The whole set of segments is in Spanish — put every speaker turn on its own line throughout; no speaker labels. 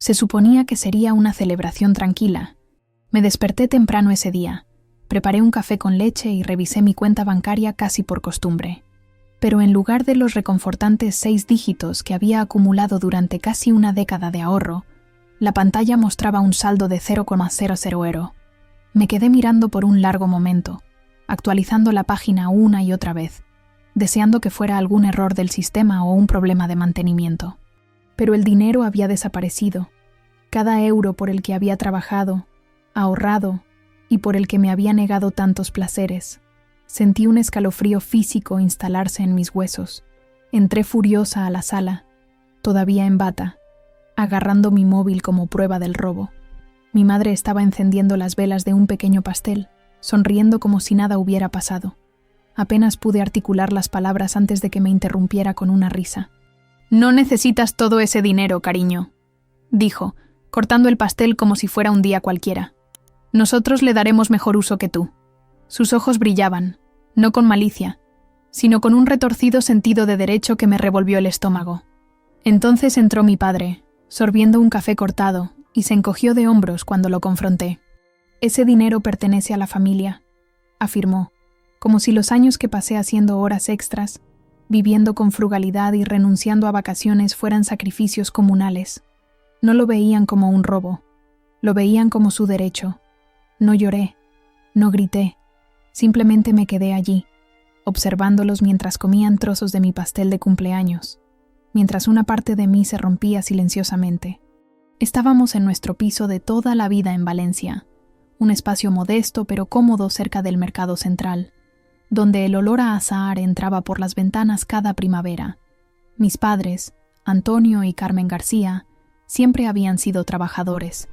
Se suponía que sería una celebración tranquila. Me desperté temprano ese día, preparé un café con leche y revisé mi cuenta bancaria casi por costumbre. Pero en lugar de los reconfortantes 6 dígitos que había acumulado durante casi una década de ahorro, la pantalla mostraba un saldo de 0,00 €. Me quedé mirando por un largo momento, actualizando la página una y otra vez, deseando que fuera algún error del sistema o un problema de mantenimiento. Pero el dinero había desaparecido. Cada euro por el que había trabajado, ahorrado y por el que me había negado tantos placeres. Sentí un escalofrío físico instalarse en mis huesos. Entré furiosa a la sala, todavía en bata, agarrando mi móvil como prueba del robo. Mi madre estaba encendiendo las velas de un pequeño pastel, sonriendo como si nada hubiera pasado. Apenas pude articular las palabras antes de que me interrumpiera con una risa. «No necesitas todo ese dinero, cariño», dijo, cortando el pastel como si fuera un día cualquiera. «Nosotros le daremos mejor uso que tú». Sus ojos brillaban, no con malicia, sino con un retorcido sentido de derecho que me revolvió el estómago. Entonces entró mi padre, sorbiendo un café cortado, y se encogió de hombros cuando lo confronté. «Ese dinero pertenece a la familia», afirmó, como si los años que pasé haciendo horas extras, viviendo con frugalidad y renunciando a vacaciones fueran sacrificios comunales. No lo veían como un robo, lo veían como su derecho. No lloré, no grité, simplemente me quedé allí, observándolos mientras comían trozos de mi pastel de cumpleaños, mientras una parte de mí se rompía silenciosamente. Estábamos en nuestro piso de toda la vida en Valencia, un espacio modesto pero cómodo cerca del mercado central, donde el olor a azahar entraba por las ventanas cada primavera. Mis padres, Antonio y Carmen García, siempre habían sido trabajadores.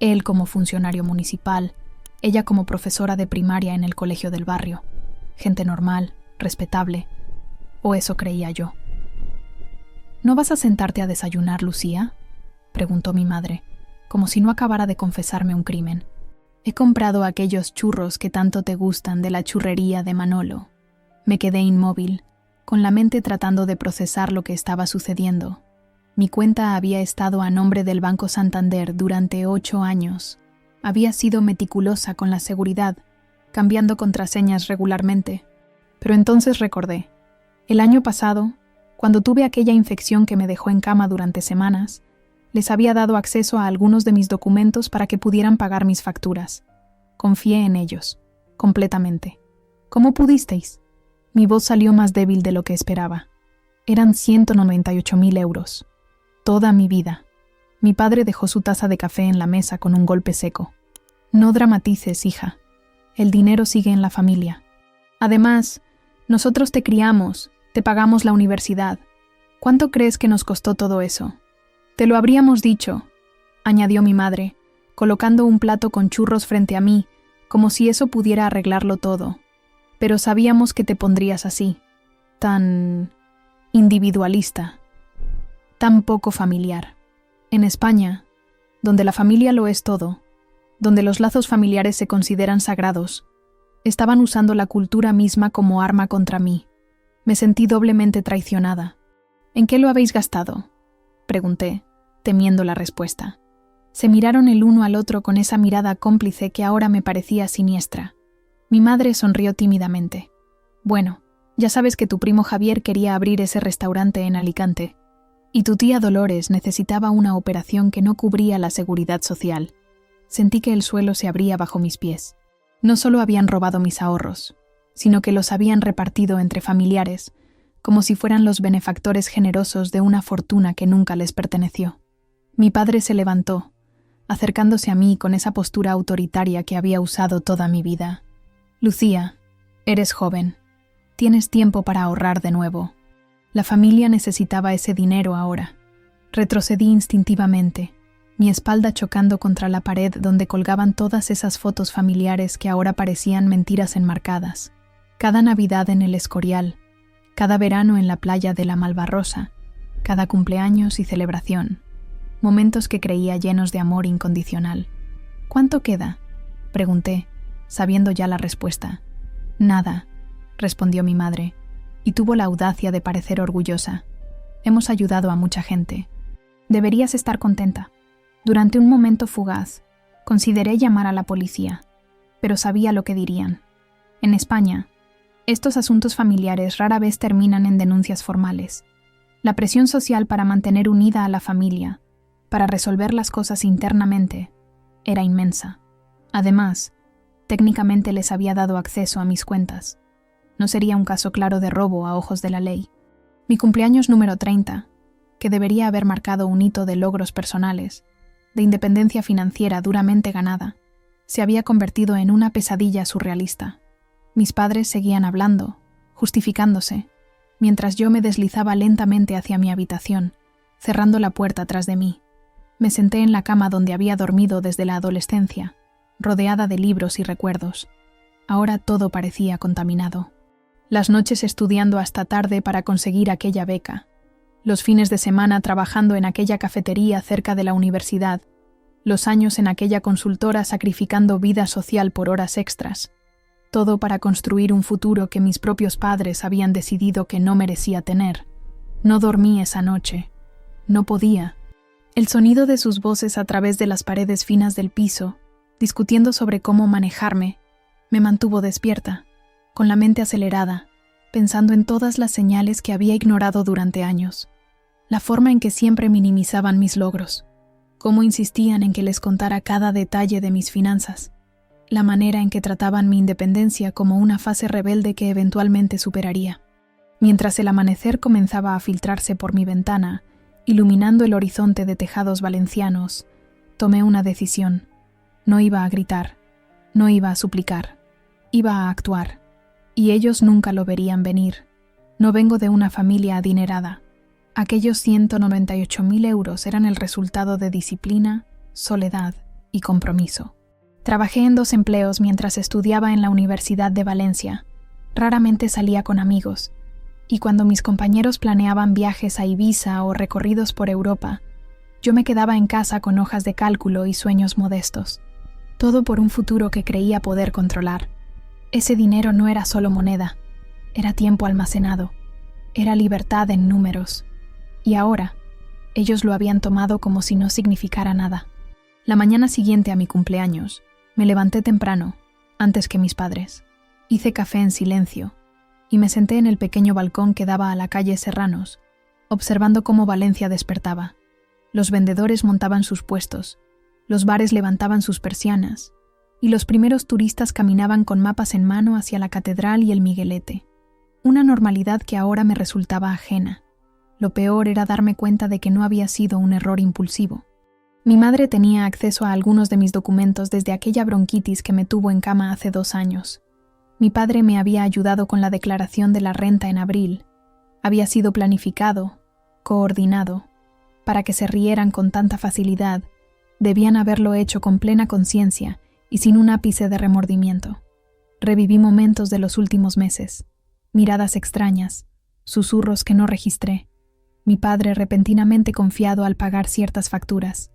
Él como funcionario municipal, ella como profesora de primaria en el colegio del barrio. Gente normal, respetable. O eso creía yo. «¿No vas a sentarte a desayunar, Lucía?», preguntó mi madre, como si no acabara de confesarme un crimen. «He comprado aquellos churros que tanto te gustan de la churrería de Manolo». Me quedé inmóvil, con la mente tratando de procesar lo que estaba sucediendo. Mi cuenta había estado a nombre del Banco Santander durante 8 años. Había sido meticulosa con la seguridad, cambiando contraseñas regularmente. Pero entonces recordé. El año pasado, cuando tuve aquella infección que me dejó en cama durante semanas, les había dado acceso a algunos de mis documentos para que pudieran pagar mis facturas. Confié en ellos, completamente. «¿Cómo pudisteis?». Mi voz salió más débil de lo que esperaba. Eran 198.000 euros. Toda mi vida. Mi padre dejó su taza de café en la mesa con un golpe seco. «No dramatices, hija. El dinero sigue en la familia. Además, nosotros te criamos, te pagamos la universidad. ¿Cuánto crees que nos costó todo eso? Te lo habríamos dicho», añadió mi madre, colocando un plato con churros frente a mí, como si eso pudiera arreglarlo todo. «Pero sabíamos que te pondrías así, tan individualista, tan poco familiar. En España, donde la familia lo es todo, donde los lazos familiares se consideran sagrados, estaban usando la cultura misma como arma contra mí. Me sentí doblemente traicionada». «¿En qué lo habéis gastado?», pregunté, temiendo la respuesta. Se miraron el uno al otro con esa mirada cómplice que ahora me parecía siniestra. Mi madre sonrió tímidamente. «Bueno, ya sabes que tu primo Javier quería abrir ese restaurante en Alicante, y tu tía Dolores necesitaba una operación que no cubría la seguridad social». Sentí que el suelo se abría bajo mis pies. No solo habían robado mis ahorros, sino que los habían repartido entre familiares, como si fueran los benefactores generosos de una fortuna que nunca les perteneció. Mi padre se levantó, acercándose a mí con esa postura autoritaria que había usado toda mi vida. «Lucía, eres joven. Tienes tiempo para ahorrar de nuevo. La familia necesitaba ese dinero ahora». Retrocedí instintivamente, mi espalda chocando contra la pared donde colgaban todas esas fotos familiares que ahora parecían mentiras enmarcadas. Cada Navidad en el Escorial, cada verano en la playa de la Malvarrosa, cada cumpleaños y celebración. Momentos que creía llenos de amor incondicional. «¿Cuánto queda?», pregunté, sabiendo ya la respuesta. «Nada», respondió mi madre, y tuvo la audacia de parecer orgullosa. «Hemos ayudado a mucha gente. Deberías estar contenta». Durante un momento fugaz, consideré llamar a la policía, pero sabía lo que dirían. En España, estos asuntos familiares rara vez terminan en denuncias formales. La presión social para mantener unida a la familia, para resolver las cosas internamente, era inmensa. Además, técnicamente les había dado acceso a mis cuentas. No sería un caso claro de robo a ojos de la ley. Mi cumpleaños número 30, que debería haber marcado un hito de logros personales, de independencia financiera duramente ganada, se había convertido en una pesadilla surrealista. Mis padres seguían hablando, justificándose, mientras yo me deslizaba lentamente hacia mi habitación, cerrando la puerta tras de mí. Me senté en la cama donde había dormido desde la adolescencia, rodeada de libros y recuerdos. Ahora todo parecía contaminado. Las noches estudiando hasta tarde para conseguir aquella beca, los fines de semana trabajando en aquella cafetería cerca de la universidad, los años en aquella consultora sacrificando vida social por horas extras, todo para construir un futuro que mis propios padres habían decidido que no merecía tener. No dormí esa noche. No podía. El sonido de sus voces a través de las paredes finas del piso, discutiendo sobre cómo manejarme, me mantuvo despierta, con la mente acelerada, pensando en todas las señales que había ignorado durante años. La forma en que siempre minimizaban mis logros, cómo insistían en que les contara cada detalle de mis finanzas, la manera en que trataban mi independencia como una fase rebelde que eventualmente superaría. Mientras el amanecer comenzaba a filtrarse por mi ventana, iluminando el horizonte de tejados valencianos, tomé una decisión. No iba a gritar, no iba a suplicar, iba a actuar, y ellos nunca lo verían venir. No vengo de una familia adinerada. Aquellos 198.000 euros eran el resultado de disciplina, soledad y compromiso. Trabajé en 2 empleos mientras estudiaba en la Universidad de Valencia. Raramente salía con amigos, y cuando mis compañeros planeaban viajes a Ibiza o recorridos por Europa, yo me quedaba en casa con hojas de cálculo y sueños modestos. Todo por un futuro que creía poder controlar. Ese dinero no era solo moneda, era tiempo almacenado, era libertad en números. Y ahora, ellos lo habían tomado como si no significara nada. La mañana siguiente a mi cumpleaños, me levanté temprano, antes que mis padres. Hice café en silencio, y me senté en el pequeño balcón que daba a la calle Serranos, observando cómo Valencia despertaba. Los vendedores montaban sus puestos, los bares levantaban sus persianas, y los primeros turistas caminaban con mapas en mano hacia la catedral y el Miguelete. Una normalidad que ahora me resultaba ajena. Lo peor era darme cuenta de que no había sido un error impulsivo. Mi madre tenía acceso a algunos de mis documentos desde aquella bronquitis que me tuvo en cama hace 2 años. Mi padre me había ayudado con la declaración de la renta en abril. Había sido planificado, coordinado. Para que se rieran con tanta facilidad, debían haberlo hecho con plena conciencia y sin un ápice de remordimiento. Reviví momentos de los últimos meses, miradas extrañas, susurros que no registré. Mi padre repentinamente confiado al pagar ciertas facturas.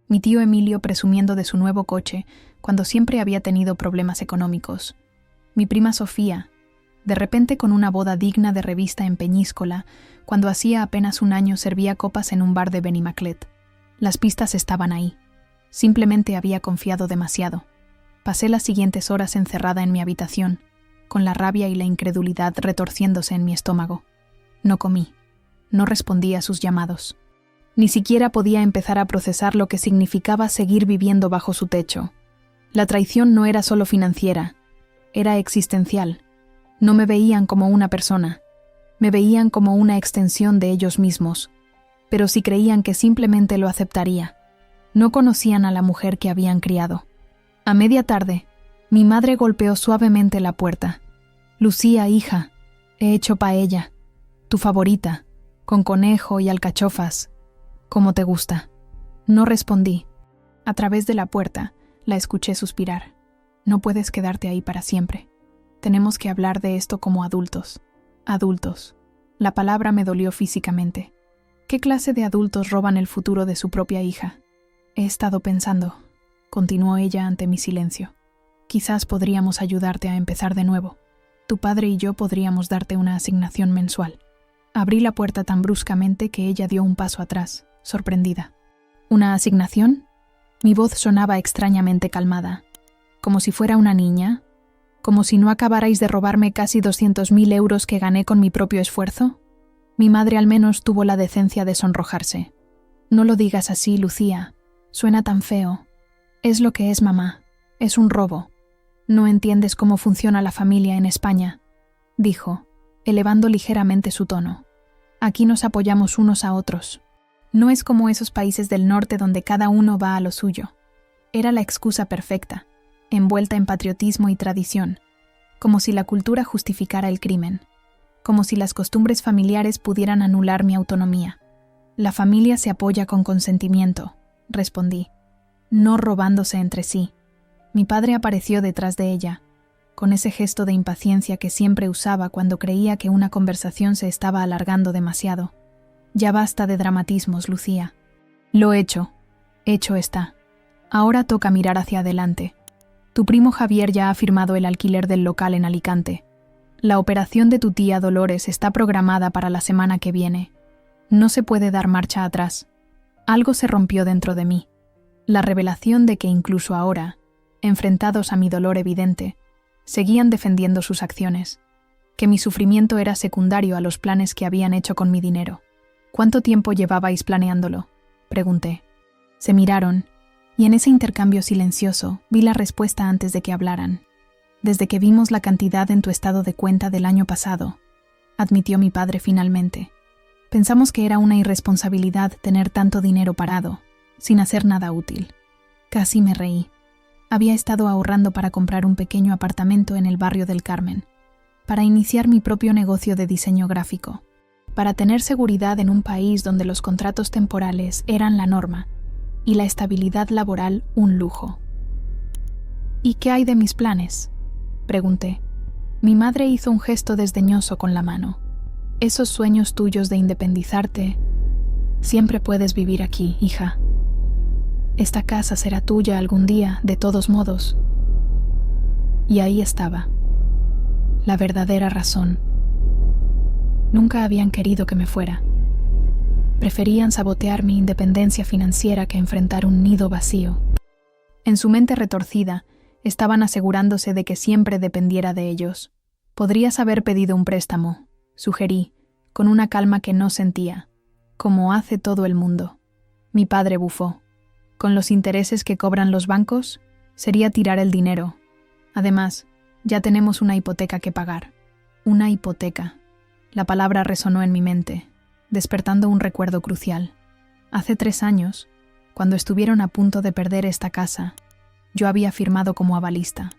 Mi tío Emilio presumiendo de su nuevo coche cuando siempre había tenido problemas económicos. Mi prima Sofía, de repente con una boda digna de revista en Peñíscola, cuando hacía apenas un año servía copas en un bar de Benimaclet. Las pistas estaban ahí. Simplemente había confiado demasiado. Pasé las siguientes horas encerrada en mi habitación, con la rabia y la incredulidad retorciéndose en mi estómago. No comí. No respondí a sus llamados. Ni siquiera podía empezar a procesar lo que significaba seguir viviendo bajo su techo. La traición no era solo financiera, era existencial. No me veían como una persona, me veían como una extensión de ellos mismos, pero sí creían que simplemente lo aceptaría. No conocían a la mujer que habían criado. A media tarde, mi madre golpeó suavemente la puerta. «Lucía, hija, he hecho paella, tu favorita, con conejo y alcachofas, como te gusta». No respondí. A través de la puerta, la escuché suspirar. «No puedes quedarte ahí para siempre. Tenemos que hablar de esto como adultos». Adultos. La palabra me dolió físicamente. ¿Qué clase de adultos roban el futuro de su propia hija? He estado pensando, continuó ella ante mi silencio. Quizás podríamos ayudarte a empezar de nuevo. Tu padre y yo podríamos darte una asignación mensual. Abrí la puerta tan bruscamente que ella dio un paso atrás, sorprendida. ¿Una asignación? Mi voz sonaba extrañamente calmada, como si fuera una niña, como si no acabarais de robarme casi 200.000 euros que gané con mi propio esfuerzo. Mi madre al menos tuvo la decencia de sonrojarse. No lo digas así, Lucía. Suena tan feo. Es lo que es, mamá. Es un robo. No entiendes cómo funciona la familia en España, dijo, elevando ligeramente su tono. Aquí nos apoyamos unos a otros. No es como esos países del norte donde cada uno va a lo suyo. Era la excusa perfecta, envuelta en patriotismo y tradición, como si la cultura justificara el crimen, como si las costumbres familiares pudieran anular mi autonomía. La familia se apoya con consentimiento, respondí, no robándose entre sí. Mi padre apareció detrás de ella, con ese gesto de impaciencia que siempre usaba cuando creía que una conversación se estaba alargando demasiado. Ya basta de dramatismos, Lucía. Lo hecho está. Ahora toca mirar hacia adelante. Tu primo Javier ya ha firmado el alquiler del local en Alicante. La operación de tu tía Dolores está programada para la semana que viene. No se puede dar marcha atrás. Algo se rompió dentro de mí. La revelación de que incluso ahora, enfrentados a mi dolor evidente, seguían defendiendo sus acciones, que mi sufrimiento era secundario a los planes que habían hecho con mi dinero. ¿Cuánto tiempo llevabais planeándolo?, pregunté. Se miraron, y en ese intercambio silencioso vi la respuesta antes de que hablaran. Desde que vimos la cantidad en tu estado de cuenta del año pasado, admitió mi padre finalmente. Pensamos que era una irresponsabilidad tener tanto dinero parado, sin hacer nada útil. Casi me reí. Había estado ahorrando para comprar un pequeño apartamento en el barrio del Carmen, para iniciar mi propio negocio de diseño gráfico, para tener seguridad en un país donde los contratos temporales eran la norma y la estabilidad laboral un lujo. ¿Y qué hay de mis planes?, pregunté. Mi madre hizo un gesto desdeñoso con la mano. Esos sueños tuyos de independizarte, siempre puedes vivir aquí, hija. Esta casa será tuya algún día, de todos modos. Y ahí estaba, la verdadera razón. Nunca habían querido que me fuera. Preferían sabotear mi independencia financiera que enfrentar un nido vacío. En su mente retorcida, estaban asegurándose de que siempre dependiera de ellos. Podrías haber pedido un préstamo, sugerí, con una calma que no sentía, como hace todo el mundo. Mi padre bufó. Con los intereses que cobran los bancos, sería tirar el dinero. Además, ya tenemos una hipoteca que pagar. Una hipoteca. La palabra resonó en mi mente, despertando un recuerdo crucial. Hace 3 años, cuando estuvieron a punto de perder esta casa, yo había firmado como avalista.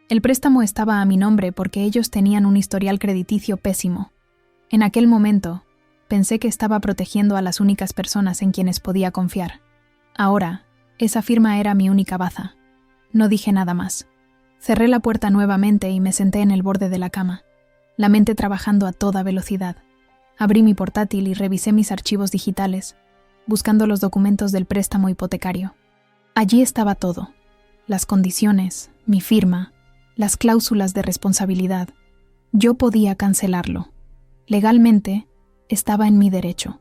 El préstamo estaba a mi nombre porque ellos tenían un historial crediticio pésimo. En aquel momento, pensé que estaba protegiendo a las únicas personas en quienes podía confiar. Ahora, esa firma era mi única baza. No dije nada más. Cerré la puerta nuevamente y me senté en el borde de la cama, la mente trabajando a toda velocidad. Abrí mi portátil y revisé mis archivos digitales, buscando los documentos del préstamo hipotecario. Allí estaba todo. Las condiciones, mi firma, las cláusulas de responsabilidad. Yo podía cancelarlo. Legalmente, estaba en mi derecho.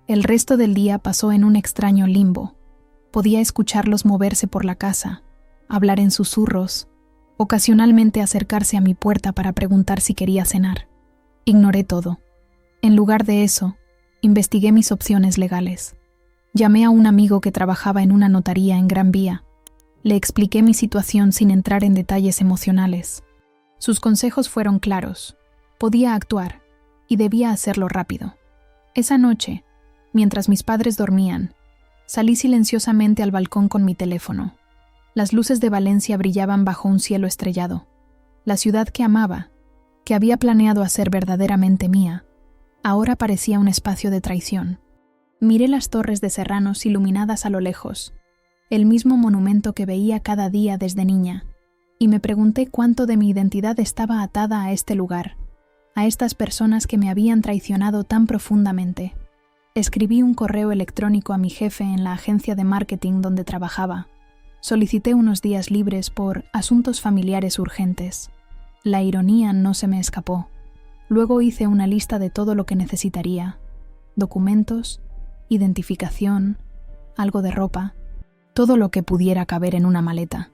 El resto del día pasó en un extraño limbo. Podía escucharlos moverse por la casa, hablar en susurros, ocasionalmente acercarse a mi puerta para preguntar si quería cenar. Ignoré todo. En lugar de eso, investigué mis opciones legales. Llamé a un amigo que trabajaba en una notaría en Gran Vía. Le expliqué mi situación sin entrar en detalles emocionales. Sus consejos fueron claros. Podía actuar, y debía hacerlo rápido. Esa noche, mientras mis padres dormían, salí silenciosamente al balcón con mi teléfono. Las luces de Valencia brillaban bajo un cielo estrellado. La ciudad que amaba, que había planeado hacer verdaderamente mía, ahora parecía un espacio de traición. Miré las torres de Serranos iluminadas a lo lejos, el mismo monumento que veía cada día desde niña, y me pregunté cuánto de mi identidad estaba atada a este lugar, a estas personas que me habían traicionado tan profundamente. Escribí un correo electrónico a mi jefe en la agencia de marketing donde trabajaba. Solicité unos días libres por asuntos familiares urgentes. La ironía no se me escapó. Luego hice una lista de todo lo que necesitaría: documentos, identificación, algo de ropa. todo lo que pudiera caber en una maleta.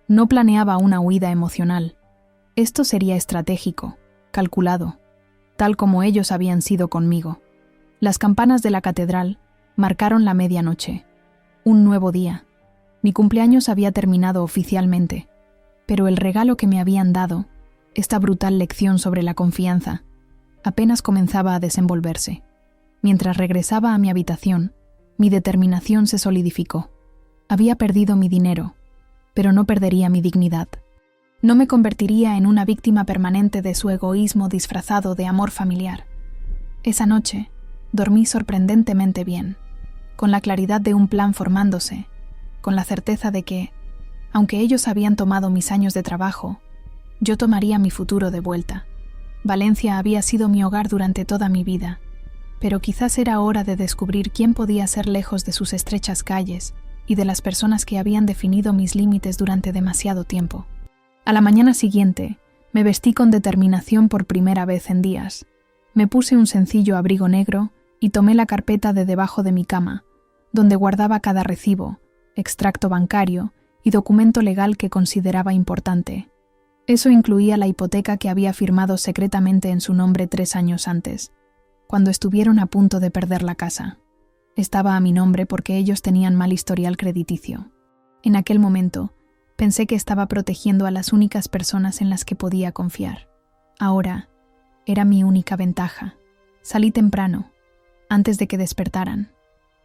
No planeaba una huida emocional. Esto sería estratégico, calculado, tal como ellos habían sido conmigo. Las campanas de la catedral marcaron la medianoche. Un nuevo día. Mi cumpleaños había terminado oficialmente, pero el regalo que me habían dado, esta brutal lección sobre la confianza, apenas comenzaba a desenvolverse. Mientras regresaba a mi habitación, mi determinación se solidificó. Había perdido mi dinero, pero no perdería mi dignidad. No me convertiría en una víctima permanente de su egoísmo disfrazado de amor familiar. Esa noche, dormí sorprendentemente bien, con la claridad de un plan formándose, con la certeza de que, aunque ellos habían tomado mis años de trabajo, yo tomaría mi futuro de vuelta. Valencia había sido mi hogar durante toda mi vida, pero quizás era hora de descubrir quién podía ser lejos de sus estrechas calles y de las personas que habían definido mis límites durante demasiado tiempo. A la mañana siguiente, me vestí con determinación por primera vez en días. Me puse un sencillo abrigo negro y tomé la carpeta de debajo de mi cama, donde guardaba cada recibo, extracto bancario y documento legal que consideraba importante. Eso incluía la hipoteca que había firmado secretamente en su nombre 3 años antes, cuando estuvieron a punto de perder la casa. Estaba a mi nombre porque ellos tenían mal historial crediticio. En aquel momento, pensé que estaba protegiendo a las únicas personas en las que podía confiar. Ahora, era mi única ventaja. Salí temprano, antes de que despertaran.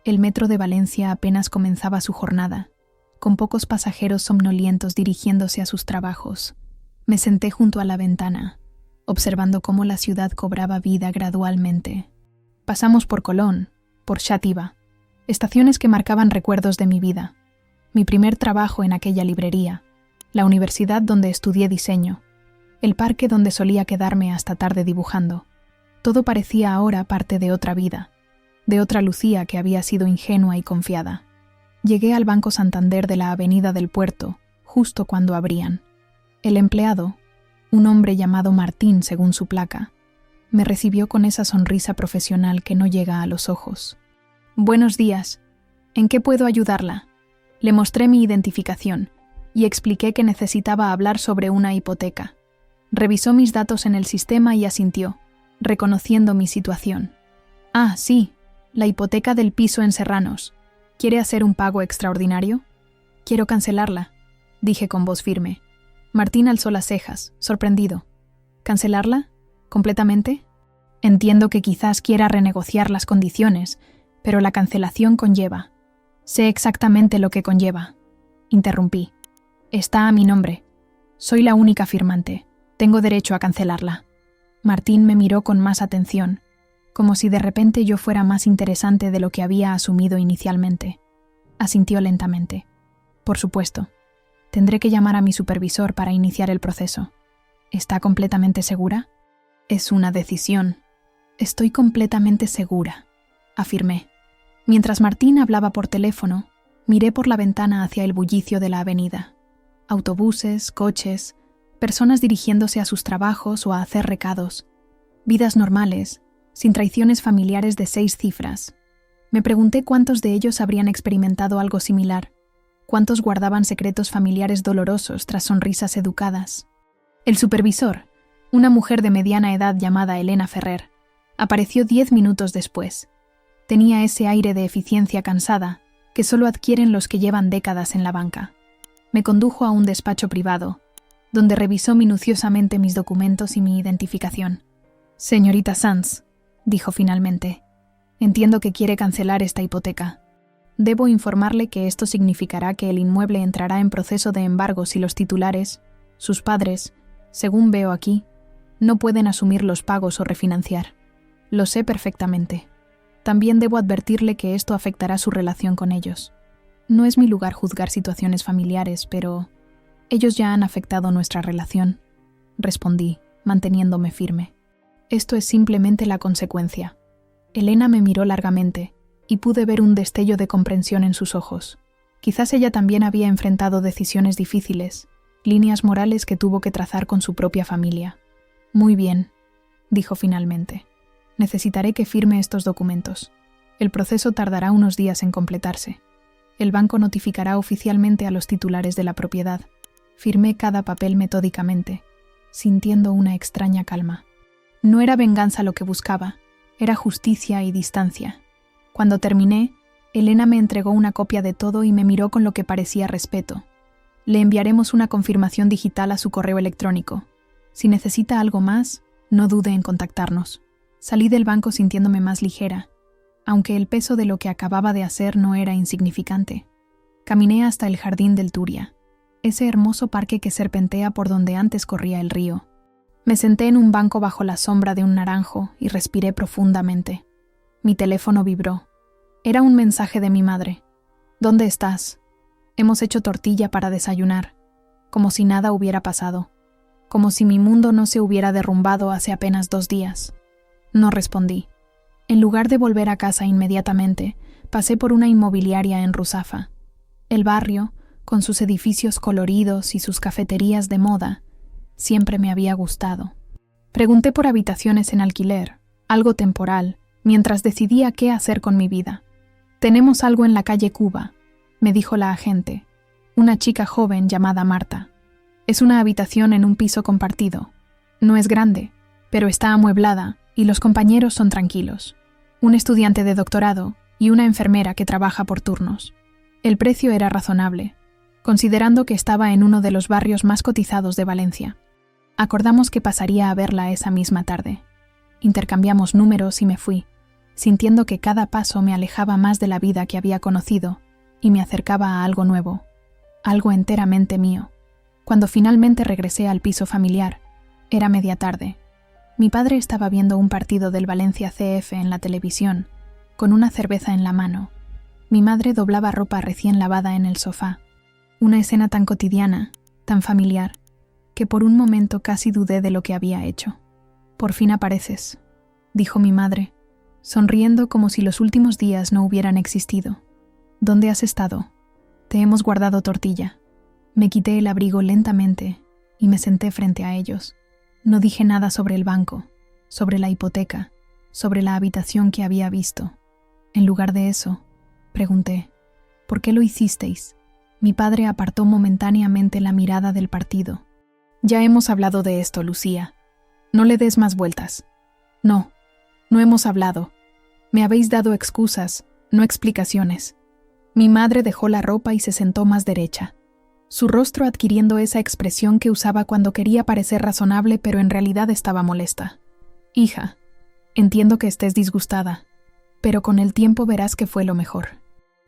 El metro de Valencia apenas comenzaba su jornada, con pocos pasajeros somnolientos dirigiéndose a sus trabajos. Me senté junto a la ventana, observando cómo la ciudad cobraba vida gradualmente. Pasamos por Colón, por Xàtiva, estaciones que marcaban recuerdos de mi vida. Mi primer trabajo en aquella librería, la universidad donde estudié diseño, el parque donde solía quedarme hasta tarde dibujando. Todo parecía ahora parte de otra vida, de otra Lucía que había sido ingenua y confiada. Llegué al Banco Santander de la Avenida del Puerto, justo cuando abrían. El empleado, un hombre llamado Martín según su placa, me recibió con esa sonrisa profesional que no llega a los ojos. «Buenos días. ¿En qué puedo ayudarla?» Le mostré mi identificación y expliqué que necesitaba hablar sobre una hipoteca. Revisó mis datos en el sistema y asintió, reconociendo mi situación. «Ah, sí, la hipoteca del piso en Serranos. ¿Quiere hacer un pago extraordinario?» «Quiero cancelarla», dije con voz firme. Martín alzó las cejas, sorprendido. «¿Cancelarla? ¿Completamente?» «Entiendo que quizás quiera renegociar las condiciones, pero la cancelación conlleva». «Sé exactamente lo que conlleva», interrumpí. «Está a mi nombre. Soy la única firmante. Tengo derecho a cancelarla». Martín me miró con más atención, como si de repente yo fuera más interesante de lo que había asumido inicialmente. Asintió lentamente. «Por supuesto. Tendré que llamar a mi supervisor para iniciar el proceso». «¿Está completamente segura?» «Es una decisión». «Estoy completamente segura», afirmé. Mientras Martín hablaba por teléfono, miré por la ventana hacia el bullicio de la avenida. Autobuses, coches, personas dirigiéndose a sus trabajos o a hacer recados. Vidas normales, sin traiciones familiares de 6 cifras. Me pregunté cuántos de ellos habrían experimentado algo similar, cuántos guardaban secretos familiares dolorosos tras sonrisas educadas. El supervisor, una mujer de mediana edad llamada Elena Ferrer, apareció 10 minutos después. Tenía ese aire de eficiencia cansada que solo adquieren los que llevan décadas en la banca. Me condujo a un despacho privado, donde revisó minuciosamente mis documentos y mi identificación. «Señorita Sanz», dijo finalmente, «entiendo que quiere cancelar esta hipoteca. Debo informarle que esto significará que el inmueble entrará en proceso de embargo si los titulares, sus padres, según veo aquí, no pueden asumir los pagos o refinanciar. Lo sé perfectamente. También debo advertirle que esto afectará su relación con ellos. No es mi lugar juzgar situaciones familiares, pero ellos ya han afectado nuestra relación», respondí, manteniéndome firme. «Esto es simplemente la consecuencia». Elena me miró largamente y pude ver un destello de comprensión en sus ojos. Quizás ella también había enfrentado decisiones difíciles, líneas morales que tuvo que trazar con su propia familia. «Muy bien», dijo finalmente. «Necesitaré que firme estos documentos. El proceso tardará unos días en completarse». El banco notificará oficialmente a los titulares de la propiedad. Firmé cada papel metódicamente, sintiendo una extraña calma. No era venganza lo que buscaba, era justicia y distancia. Cuando terminé, Elena me entregó una copia de todo y me miró con lo que parecía respeto. Le enviaremos una confirmación digital a su correo electrónico. Si necesita algo más, no dude en contactarnos. Salí del banco sintiéndome más ligera, aunque el peso de lo que acababa de hacer no era insignificante. Caminé hasta el jardín del Turia, ese hermoso parque que serpentea por donde antes corría el río. Me senté en un banco bajo la sombra de un naranjo y respiré profundamente. Mi teléfono vibró. Era un mensaje de mi madre. ¿Dónde estás? Hemos hecho tortilla para desayunar, como si nada hubiera pasado, como si mi mundo no se hubiera derrumbado hace apenas 2 días. No respondí. En lugar de volver a casa inmediatamente, pasé por una inmobiliaria en Ruzafa. El barrio, con sus edificios coloridos y sus cafeterías de moda, siempre me había gustado. Pregunté por habitaciones en alquiler, algo temporal, mientras decidía qué hacer con mi vida. «Tenemos algo en la calle Cuba», me dijo la agente, una chica joven llamada Marta. «Es una habitación en un piso compartido. No es grande, pero está amueblada y los compañeros son tranquilos. Un estudiante de doctorado y una enfermera que trabaja por turnos. El precio era razonable, considerando que estaba en uno de los barrios más cotizados de Valencia. Acordamos que pasaría a verla esa misma tarde. Intercambiamos números y me fui, sintiendo que cada paso me alejaba más de la vida que había conocido y me acercaba a algo nuevo, algo enteramente mío. Cuando finalmente regresé al piso familiar, era media tarde. Mi padre estaba viendo un partido del Valencia CF en la televisión, con una cerveza en la mano. Mi madre doblaba ropa recién lavada en el sofá. Una escena tan cotidiana, tan familiar, que por un momento casi dudé de lo que había hecho. «Por fin apareces», dijo mi madre, sonriendo como si los últimos días no hubieran existido. «¿Dónde has estado? Te hemos guardado tortilla». Me quité el abrigo lentamente y me senté frente a ellos. No dije nada sobre el banco, sobre la hipoteca, sobre la habitación que había visto. En lugar de eso, pregunté, «¿Por qué lo hicisteis?». Mi padre apartó momentáneamente la mirada del partido. «Ya hemos hablado de esto, Lucía. No le des más vueltas». «No, no hemos hablado. Me habéis dado excusas, no explicaciones». Mi madre dejó la ropa y se sentó más derecha, su rostro adquiriendo esa expresión que usaba cuando quería parecer razonable pero en realidad estaba molesta. «Hija, entiendo que estés disgustada, pero con el tiempo verás que fue lo mejor.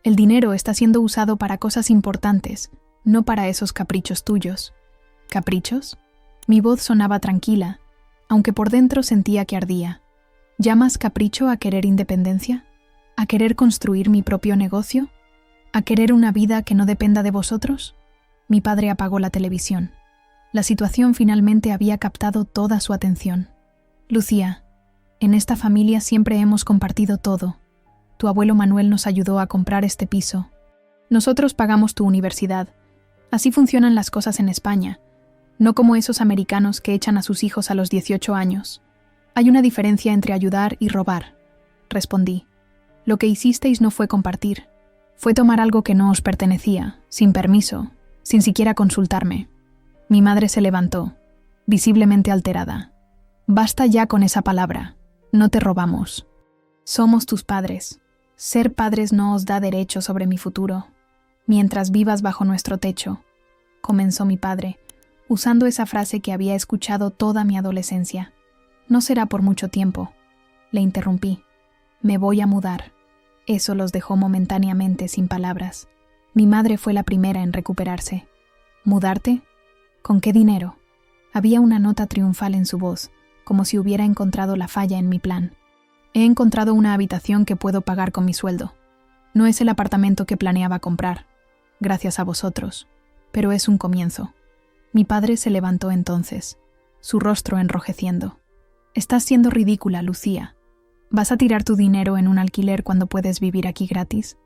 El dinero está siendo usado para cosas importantes, no para esos caprichos tuyos». «¿Caprichos?». Mi voz sonaba tranquila, aunque por dentro sentía que ardía. ¿Llamas capricho a querer independencia? ¿A querer construir mi propio negocio? ¿A querer una vida que no dependa de vosotros? Mi padre apagó la televisión. La situación finalmente había captado toda su atención. «Lucía, en esta familia siempre hemos compartido todo. Tu abuelo Manuel nos ayudó a comprar este piso. Nosotros pagamos tu universidad. Así funcionan las cosas en España, no como esos americanos que echan a sus hijos a los 18 años. Hay una diferencia entre ayudar y robar», respondí. «Lo que hicisteis no fue compartir. Fue tomar algo que no os pertenecía, sin permiso, sin siquiera consultarme». Mi madre se levantó, visiblemente alterada. «Basta ya con esa palabra. No te robamos. Somos tus padres. Ser padres no os da derecho sobre mi futuro. Mientras vivas bajo nuestro techo», comenzó mi padre, usando esa frase que había escuchado toda mi adolescencia. «No será por mucho tiempo», le interrumpí. «Me voy a mudar». Eso los dejó momentáneamente sin palabras. Mi madre fue la primera en recuperarse. «¿Mudarte? ¿Con qué dinero?». Había una nota triunfal en su voz, como si hubiera encontrado la falla en mi plan. «He encontrado una habitación que puedo pagar con mi sueldo. No es el apartamento que planeaba comprar, gracias a vosotros, pero es un comienzo». Mi padre se levantó entonces, su rostro enrojeciendo. «Estás siendo ridícula, Lucía. ¿Vas a tirar tu dinero en un alquiler cuando puedes vivir aquí gratis?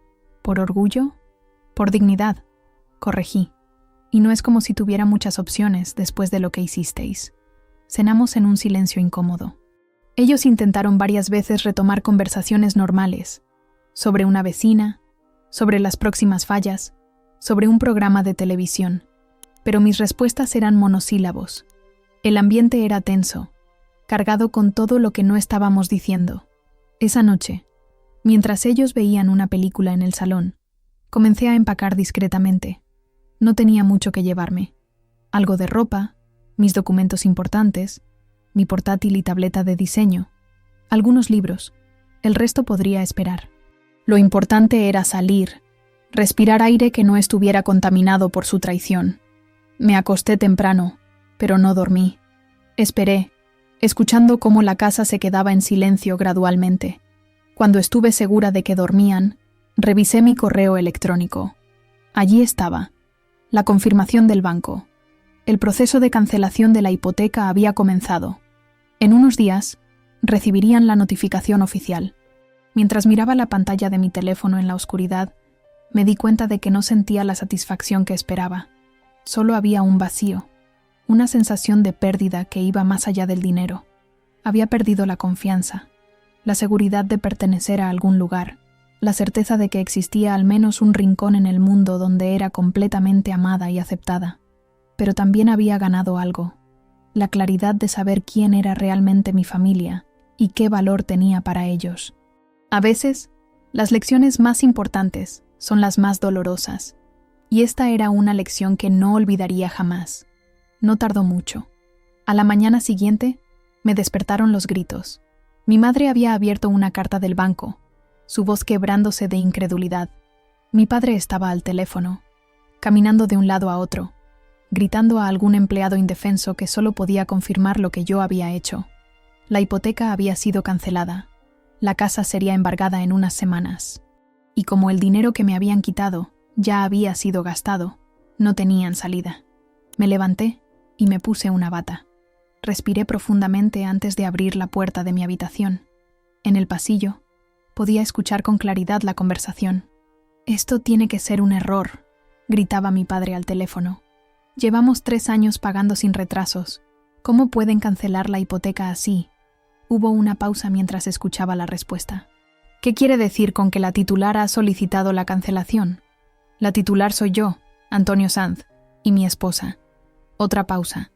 ¿Por orgullo? Por dignidad», corregí. «Y no es como si tuviera muchas opciones después de lo que hicisteis». Cenamos en un silencio incómodo. Ellos intentaron varias veces retomar conversaciones normales, sobre una vecina, sobre las próximas fallas, sobre un programa de televisión, pero mis respuestas eran monosílabos. El ambiente era tenso, cargado con todo lo que no estábamos diciendo. Esa noche, mientras ellos veían una película en el salón, comencé a empacar discretamente. No tenía mucho que llevarme. Algo de ropa, mis documentos importantes, mi portátil y tableta de diseño, algunos libros. El resto podría esperar. Lo importante era salir, respirar aire que no estuviera contaminado por su traición. Me acosté temprano, pero no dormí. Esperé, escuchando cómo la casa se quedaba en silencio gradualmente. Cuando estuve segura de que dormían, revisé mi correo electrónico. Allí estaba, la confirmación del banco. El proceso de cancelación de la hipoteca había comenzado. En unos días, recibirían la notificación oficial. Mientras miraba la pantalla de mi teléfono en la oscuridad, me di cuenta de que no sentía la satisfacción que esperaba. Solo había un vacío, una sensación de pérdida que iba más allá del dinero. Había perdido la confianza, la seguridad de pertenecer a algún lugar, la certeza de que existía al menos un rincón en el mundo donde era completamente amada y aceptada. Pero también había ganado algo, la claridad de saber quién era realmente mi familia y qué valor tenía para ellos. A veces, las lecciones más importantes son las más dolorosas, y esta era una lección que no olvidaría jamás. No tardó mucho. A la mañana siguiente, me despertaron los gritos. Mi madre había abierto una carta del banco, su voz quebrándose de incredulidad. Mi padre estaba al teléfono, caminando de un lado a otro, gritando a algún empleado indefenso que solo podía confirmar lo que yo había hecho. La hipoteca había sido cancelada. La casa sería embargada en unas semanas. Y como el dinero que me habían quitado ya había sido gastado, no tenían salida. Me levanté y me puse una bata. Respiré profundamente antes de abrir la puerta de mi habitación. En el pasillo, podía escuchar con claridad la conversación. «Esto tiene que ser un error», gritaba mi padre al teléfono. «Llevamos 3 años pagando sin retrasos. ¿Cómo pueden cancelar la hipoteca así?» Hubo una pausa mientras escuchaba la respuesta. «¿Qué quiere decir con que la titular ha solicitado la cancelación?» «La titular soy yo, Antonio Sanz, y mi esposa». Otra pausa,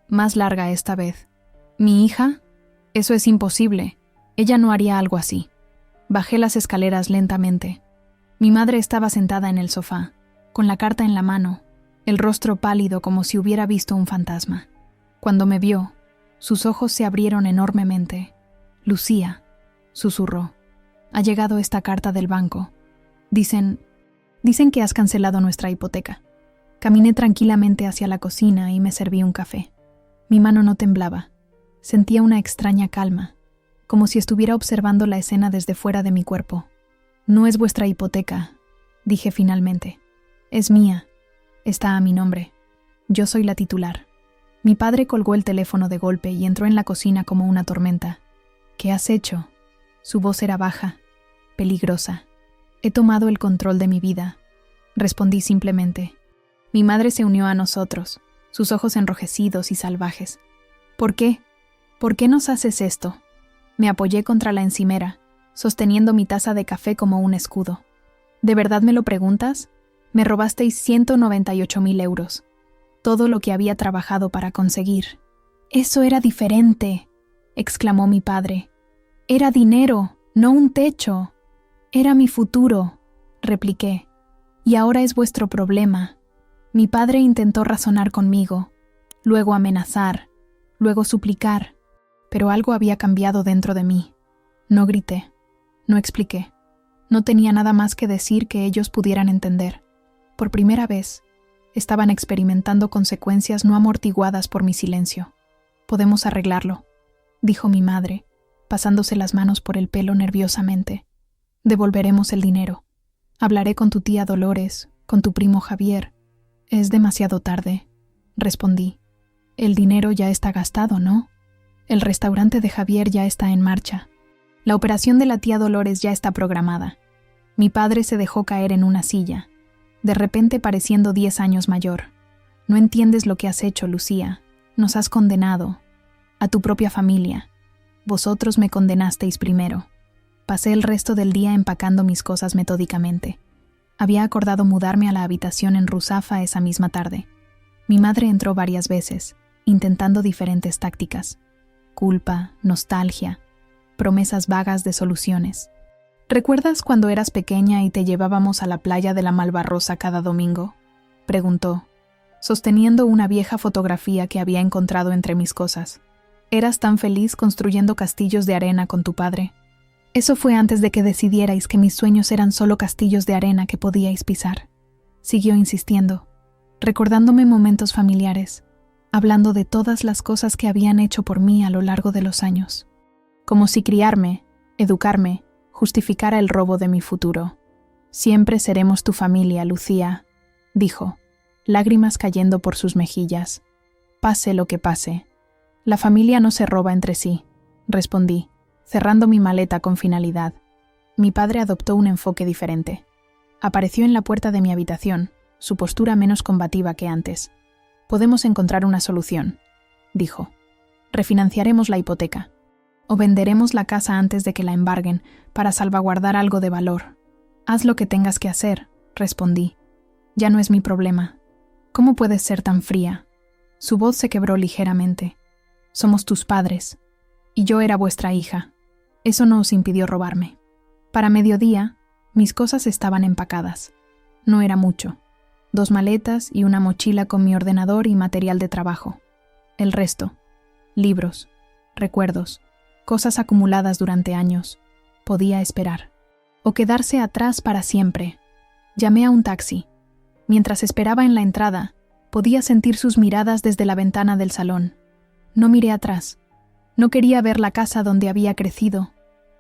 más larga esta vez. «¿Mi hija? Eso es imposible. Ella no haría algo así». Bajé las escaleras lentamente. Mi madre estaba sentada en el sofá, con la carta en la mano, el rostro pálido como si hubiera visto un fantasma. Cuando me vio, sus ojos se abrieron enormemente. «Lucía», susurró, «ha llegado esta carta del banco. Dicen que has cancelado nuestra hipoteca». Caminé tranquilamente hacia la cocina y me serví un café. Mi mano no temblaba. Sentía una extraña calma, como si estuviera observando la escena desde fuera de mi cuerpo. «No es vuestra hipoteca», dije finalmente. «Es mía. Está a mi nombre. Yo soy la titular». Mi padre colgó el teléfono de golpe y entró en la cocina como una tormenta. «¿Qué has hecho?» Su voz era baja, peligrosa. «He tomado el control de mi vida», respondí simplemente. Mi madre se unió a nosotros, sus ojos enrojecidos y salvajes. «¿Por qué? ¿Por qué nos haces esto?» Me apoyé contra la encimera, sosteniendo mi taza de café como un escudo. «¿De verdad me lo preguntas? Me robasteis 198.000 euros. Todo lo que había trabajado para conseguir». «Eso era diferente», exclamó mi padre. «Era dinero, no un techo». «Era mi futuro», repliqué. «Y ahora es vuestro problema». Mi padre intentó razonar conmigo, luego amenazar, luego suplicar, pero algo había cambiado dentro de mí. No grité, no expliqué. No tenía nada más que decir que ellos pudieran entender. Por primera vez, estaban experimentando consecuencias no amortiguadas por mi silencio. «Podemos arreglarlo», dijo mi madre, pasándose las manos por el pelo nerviosamente. «Devolveremos el dinero. Hablaré con tu tía Dolores, con tu primo Javier». «Es demasiado tarde», respondí. «El dinero ya está gastado, ¿no? El restaurante de Javier ya está en marcha. La operación de la tía Dolores ya está programada». Mi padre se dejó caer en una silla, de repente pareciendo 10 años mayor. «No entiendes lo que has hecho, Lucía. Nos has condenado. A tu propia familia. Vosotros me condenasteis primero». Pasé el resto del día empacando mis cosas metódicamente. Había acordado mudarme a la habitación en Ruzafa esa misma tarde. Mi madre entró varias veces, intentando diferentes tácticas. Culpa, nostalgia, promesas vagas de soluciones. ¿Recuerdas cuando eras pequeña y te llevábamos a la playa de la Malvarrosa cada domingo?, preguntó, sosteniendo una vieja fotografía que había encontrado entre mis cosas. ¿Eras tan feliz construyendo castillos de arena con tu padre? Eso fue antes de que decidierais que mis sueños eran solo castillos de arena que podíais pisar. Siguió insistiendo, recordándome momentos familiares, hablando de todas las cosas que habían hecho por mí a lo largo de los años. Como si criarme, educarme, justificara el robo de mi futuro. Siempre seremos tu familia, Lucía, dijo, lágrimas cayendo por sus mejillas. Pase lo que pase. La familia no se roba entre sí, respondí, cerrando mi maleta con finalidad. Mi padre adoptó un enfoque diferente. Apareció en la puerta de mi habitación, su postura menos combativa que antes. Podemos encontrar una solución, dijo. Refinanciaremos la hipoteca. O venderemos la casa antes de que la embarguen para salvaguardar algo de valor. Haz lo que tengas que hacer, respondí. Ya no es mi problema. ¿Cómo puedes ser tan fría? Su voz se quebró ligeramente. Somos tus padres, y yo era vuestra hija. Eso no os impidió robarme. Para mediodía, mis cosas estaban empacadas. No era mucho. 2 maletas y una mochila con mi ordenador y material de trabajo. El resto, libros, recuerdos, cosas acumuladas durante años, podía esperar. O quedarse atrás para siempre. Llamé a un taxi. Mientras esperaba en la entrada, podía sentir sus miradas desde la ventana del salón. No miré atrás. No quería ver la casa donde había crecido,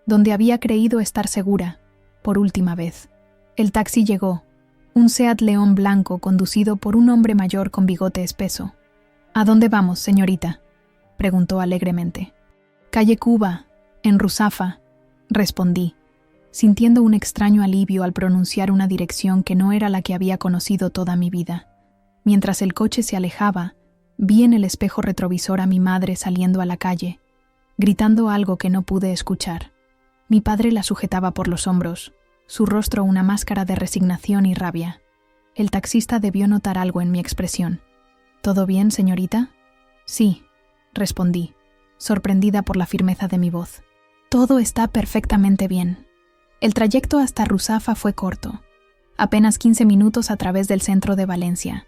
donde había creído estar segura, por última vez. El taxi llegó, un Seat León blanco conducido por un hombre mayor con bigote espeso. ¿A dónde vamos, señorita?, preguntó alegremente. Calle Cuba, en Ruzafa, respondí, sintiendo un extraño alivio al pronunciar una dirección que no era la que había conocido toda mi vida. Mientras el coche se alejaba, vi en el espejo retrovisor a mi madre saliendo a la calle, gritando algo que no pude escuchar. Mi padre la sujetaba por los hombros, su rostro una máscara de resignación y rabia. El taxista debió notar algo en mi expresión. ¿Todo bien, señorita? Sí, respondí, sorprendida por la firmeza de mi voz. Todo está perfectamente bien. El trayecto hasta Ruzafa fue corto, apenas 15 minutos a través del centro de Valencia.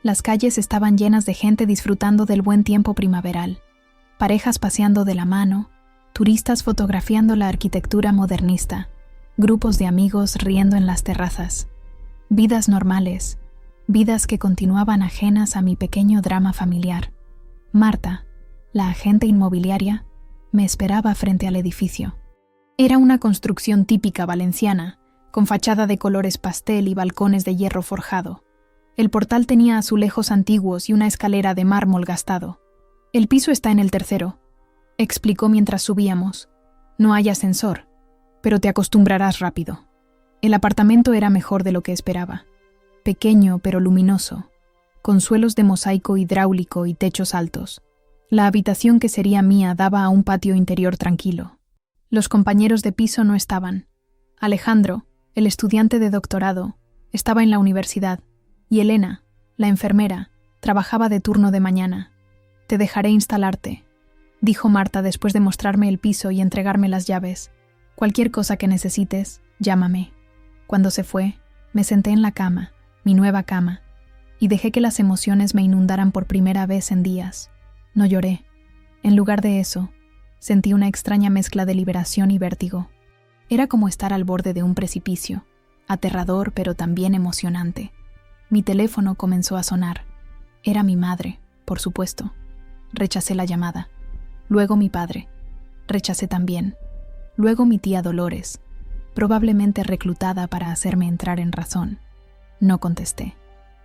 Las calles estaban llenas de gente disfrutando del buen tiempo primaveral, parejas paseando de la mano, turistas fotografiando la arquitectura modernista, grupos de amigos riendo en las terrazas. Vidas normales, vidas que continuaban ajenas a mi pequeño drama familiar. Marta, la agente inmobiliaria, me esperaba frente al edificio. Era una construcción típica valenciana, con fachada de colores pastel y balcones de hierro forjado. El portal tenía azulejos antiguos y una escalera de mármol gastado. El piso está en el 3º, explicó mientras subíamos. No hay ascensor, pero te acostumbrarás rápido. El apartamento era mejor de lo que esperaba. Pequeño pero luminoso, con suelos de mosaico hidráulico y techos altos. La habitación que sería mía daba a un patio interior tranquilo. Los compañeros de piso no estaban. Alejandro, el estudiante de doctorado, estaba en la universidad, y Elena, la enfermera, trabajaba de turno de mañana. Te dejaré instalarte, dijo Marta después de mostrarme el piso y entregarme las llaves. Cualquier cosa que necesites, llámame. Cuando se fue, me senté en la cama, mi nueva cama, y dejé que las emociones me inundaran por primera vez en días. No lloré. En lugar de eso, sentí una extraña mezcla de liberación y vértigo. Era como estar al borde de un precipicio, aterrador pero también emocionante. Mi teléfono comenzó a sonar. Era mi madre, por supuesto. Rechacé la llamada. Luego mi padre. Rechacé también. Luego mi tía Dolores, probablemente reclutada para hacerme entrar en razón. No contesté.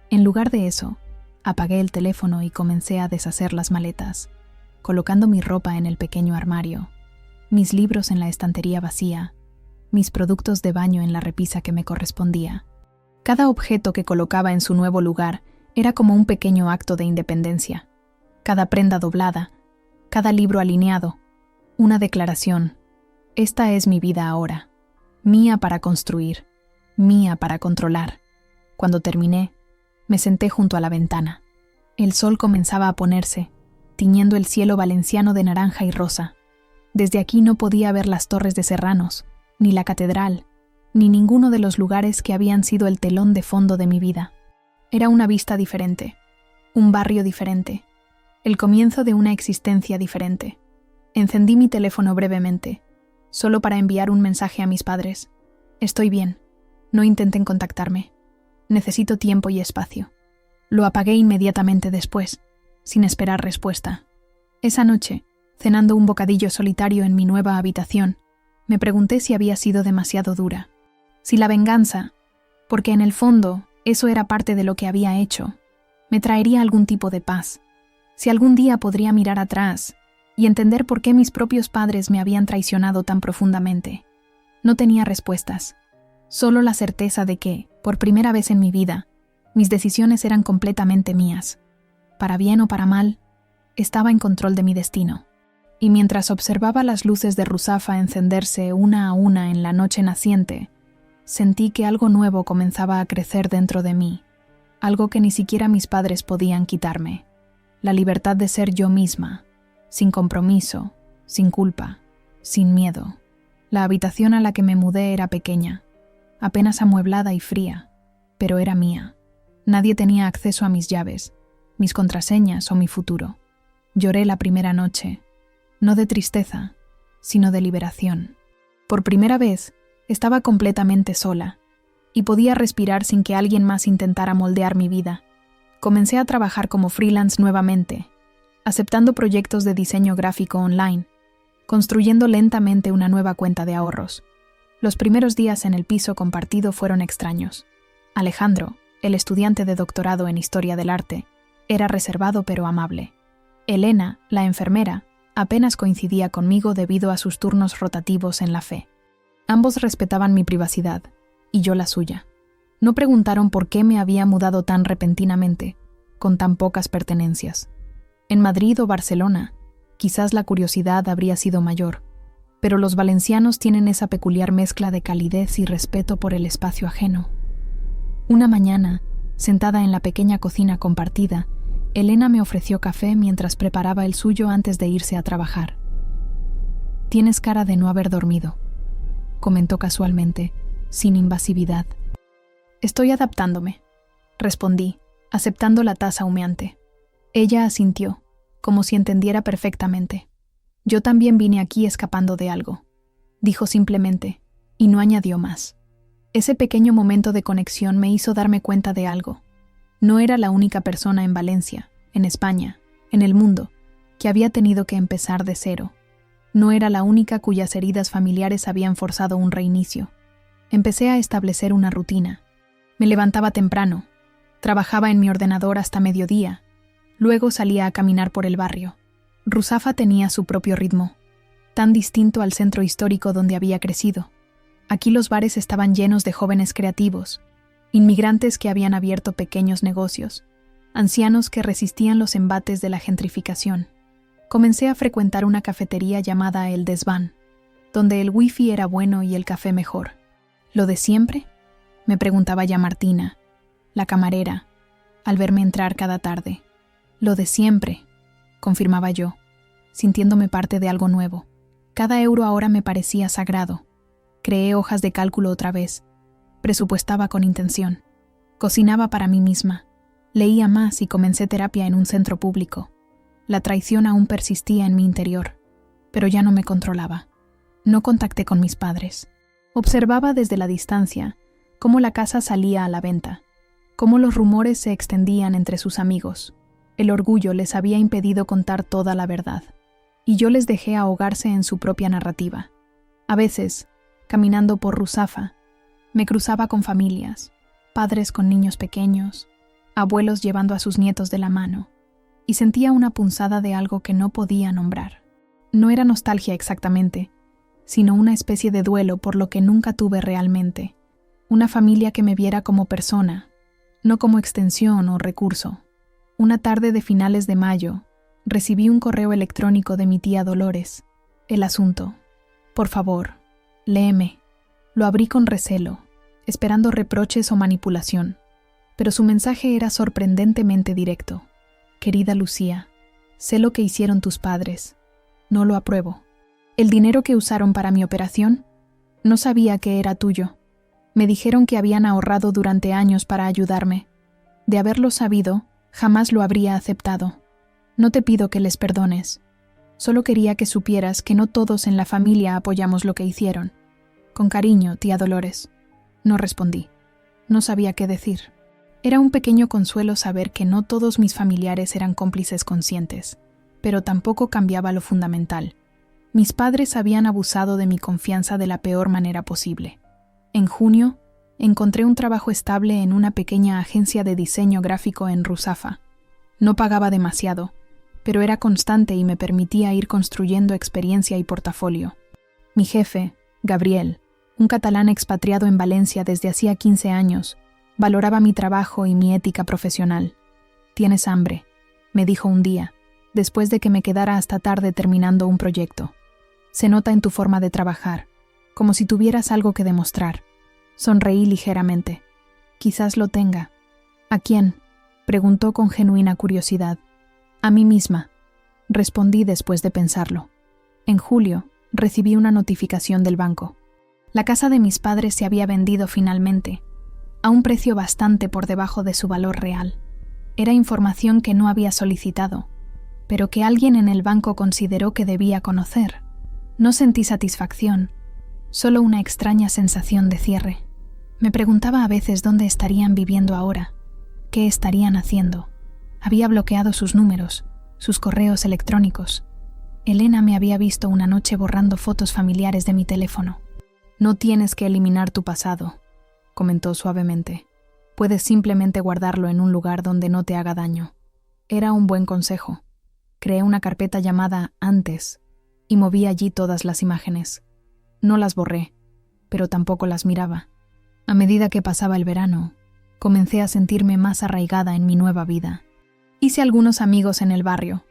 En lugar de eso, apagué el teléfono y comencé a deshacer las maletas, colocando mi ropa en el pequeño armario, mis libros en la estantería vacía, mis productos de baño en la repisa que me correspondía. Cada objeto que colocaba en su nuevo lugar era como un pequeño acto de independencia. Cada prenda doblada, cada libro alineado, una declaración. Esta es mi vida ahora, mía para construir, mía para controlar. Cuando terminé, me senté junto a la ventana. El sol comenzaba a ponerse, tiñendo el cielo valenciano de naranja y rosa. Desde aquí no podía ver las torres de Serranos, ni la catedral, ni ninguno de los lugares que habían sido el telón de fondo de mi vida. Era una vista diferente, un barrio diferente, el comienzo de una existencia diferente. Encendí mi teléfono brevemente, solo para enviar un mensaje a mis padres. Estoy bien, no intenten contactarme. Necesito tiempo y espacio. Lo apagué inmediatamente después, sin esperar respuesta. Esa noche, cenando un bocadillo solitario en mi nueva habitación, me pregunté si había sido demasiado dura. Si la venganza, porque en el fondo eso era parte de lo que había hecho, me traería algún tipo de paz. Si algún día podría mirar atrás y entender por qué mis propios padres me habían traicionado tan profundamente. No tenía respuestas, solo la certeza de que, por primera vez en mi vida, mis decisiones eran completamente mías. Para bien o para mal, estaba en control de mi destino. Y mientras observaba las luces de Ruzafa encenderse una a una en la noche naciente, sentí que algo nuevo comenzaba a crecer dentro de mí, algo que ni siquiera mis padres podían quitarme. La libertad de ser yo misma, sin compromiso, sin culpa, sin miedo. La habitación a la que me mudé era pequeña, apenas amueblada y fría, pero era mía. Nadie tenía acceso a mis llaves, mis contraseñas o mi futuro. Lloré la primera noche, no de tristeza, sino de liberación. Por primera vez, estaba completamente sola, y podía respirar sin que alguien más intentara moldear mi vida. Comencé a trabajar como freelance nuevamente, aceptando proyectos de diseño gráfico online, construyendo lentamente una nueva cuenta de ahorros. Los primeros días en el piso compartido fueron extraños. Alejandro, el estudiante de doctorado en Historia del Arte, era reservado pero amable. Elena, la enfermera, apenas coincidía conmigo debido a sus turnos rotativos en la fe. Ambos respetaban mi privacidad, y yo la suya. No preguntaron por qué me había mudado tan repentinamente, con tan pocas pertenencias. En Madrid o Barcelona, quizás la curiosidad habría sido mayor, pero los valencianos tienen esa peculiar mezcla de calidez y respeto por el espacio ajeno. Una mañana, sentada en la pequeña cocina compartida, Elena me ofreció café mientras preparaba el suyo antes de irse a trabajar. «Tienes cara de no haber dormido», comentó casualmente, sin invasividad. «Estoy adaptándome», respondí, aceptando la taza humeante. Ella asintió, como si entendiera perfectamente. «Yo también vine aquí escapando de algo», dijo simplemente, y no añadió más. Ese pequeño momento de conexión me hizo darme cuenta de algo. No era la única persona en Valencia, en España, en el mundo, que había tenido que empezar de cero. No era la única cuyas heridas familiares habían forzado un reinicio. Empecé a establecer una rutina. Me levantaba temprano, trabajaba en mi ordenador hasta mediodía, luego salía a caminar por el barrio. Ruzafa tenía su propio ritmo, tan distinto al centro histórico donde había crecido. Aquí los bares estaban llenos de jóvenes creativos, inmigrantes que habían abierto pequeños negocios, ancianos que resistían los embates de la gentrificación. Comencé a frecuentar una cafetería llamada El Desván, donde el wifi era bueno y el café mejor. ¿Lo de siempre?, me preguntaba ya Martina, la camarera, al verme entrar cada tarde. «Lo de siempre», confirmaba yo, sintiéndome parte de algo nuevo. Cada euro ahora me parecía sagrado. Creé hojas de cálculo otra vez. Presupuestaba con intención. Cocinaba para mí misma. Leía más y comencé terapia en un centro público. La traición aún persistía en mi interior, pero ya no me controlaba. No contacté con mis padres. Observaba desde la distancia cómo la casa salía a la venta, cómo los rumores se extendían entre sus amigos. El orgullo les había impedido contar toda la verdad, y yo les dejé ahogarse en su propia narrativa. A veces, caminando por Ruzafa, me cruzaba con familias, padres con niños pequeños, abuelos llevando a sus nietos de la mano, y sentía una punzada de algo que no podía nombrar. No era nostalgia exactamente, sino una especie de duelo por lo que nunca tuve realmente, una familia que me viera como persona, no como extensión o recurso. Una tarde de finales de mayo, recibí un correo electrónico de mi tía Dolores. El asunto. «Por favor, léeme». Lo abrí con recelo, esperando reproches o manipulación, pero su mensaje era sorprendentemente directo. Querida Lucía, sé lo que hicieron tus padres. No lo apruebo. El dinero que usaron para mi operación, no sabía que era tuyo. Me dijeron que habían ahorrado durante años para ayudarme. De haberlo sabido, jamás lo habría aceptado. No te pido que les perdones. Solo quería que supieras que no todos en la familia apoyamos lo que hicieron. Con cariño, tía Dolores. No respondí. No sabía qué decir. Era un pequeño consuelo saber que no todos mis familiares eran cómplices conscientes, pero tampoco cambiaba lo fundamental. Mis padres habían abusado de mi confianza de la peor manera posible. En junio, encontré un trabajo estable en una pequeña agencia de diseño gráfico en Ruzafa. No pagaba demasiado, pero era constante y me permitía ir construyendo experiencia y portafolio. Mi jefe, Gabriel, un catalán expatriado en Valencia desde hacía 15 años, valoraba mi trabajo y mi ética profesional. «Tienes hambre», me dijo un día, después de que me quedara hasta tarde terminando un proyecto. «Se nota en tu forma de trabajar, como si tuvieras algo que demostrar». Sonreí ligeramente. «Quizás lo tenga». «¿A quién?», preguntó con genuina curiosidad. «A mí misma», respondí después de pensarlo. En julio, recibí una notificación del banco. La casa de mis padres se había vendido finalmente, a un precio bastante por debajo de su valor real. Era información que no había solicitado, pero que alguien en el banco consideró que debía conocer. No sentí satisfacción, solo una extraña sensación de cierre. Me preguntaba a veces dónde estarían viviendo ahora, qué estarían haciendo. Había bloqueado sus números, sus correos electrónicos. Elena me había visto una noche borrando fotos familiares de mi teléfono. «No tienes que eliminar tu pasado», comentó suavemente. «Puedes simplemente guardarlo en un lugar donde no te haga daño». Era un buen consejo. Creé una carpeta llamada Antes y moví allí todas las imágenes. No las borré, pero tampoco las miraba. A medida que pasaba el verano, comencé a sentirme más arraigada en mi nueva vida. Hice algunos amigos en el barrio,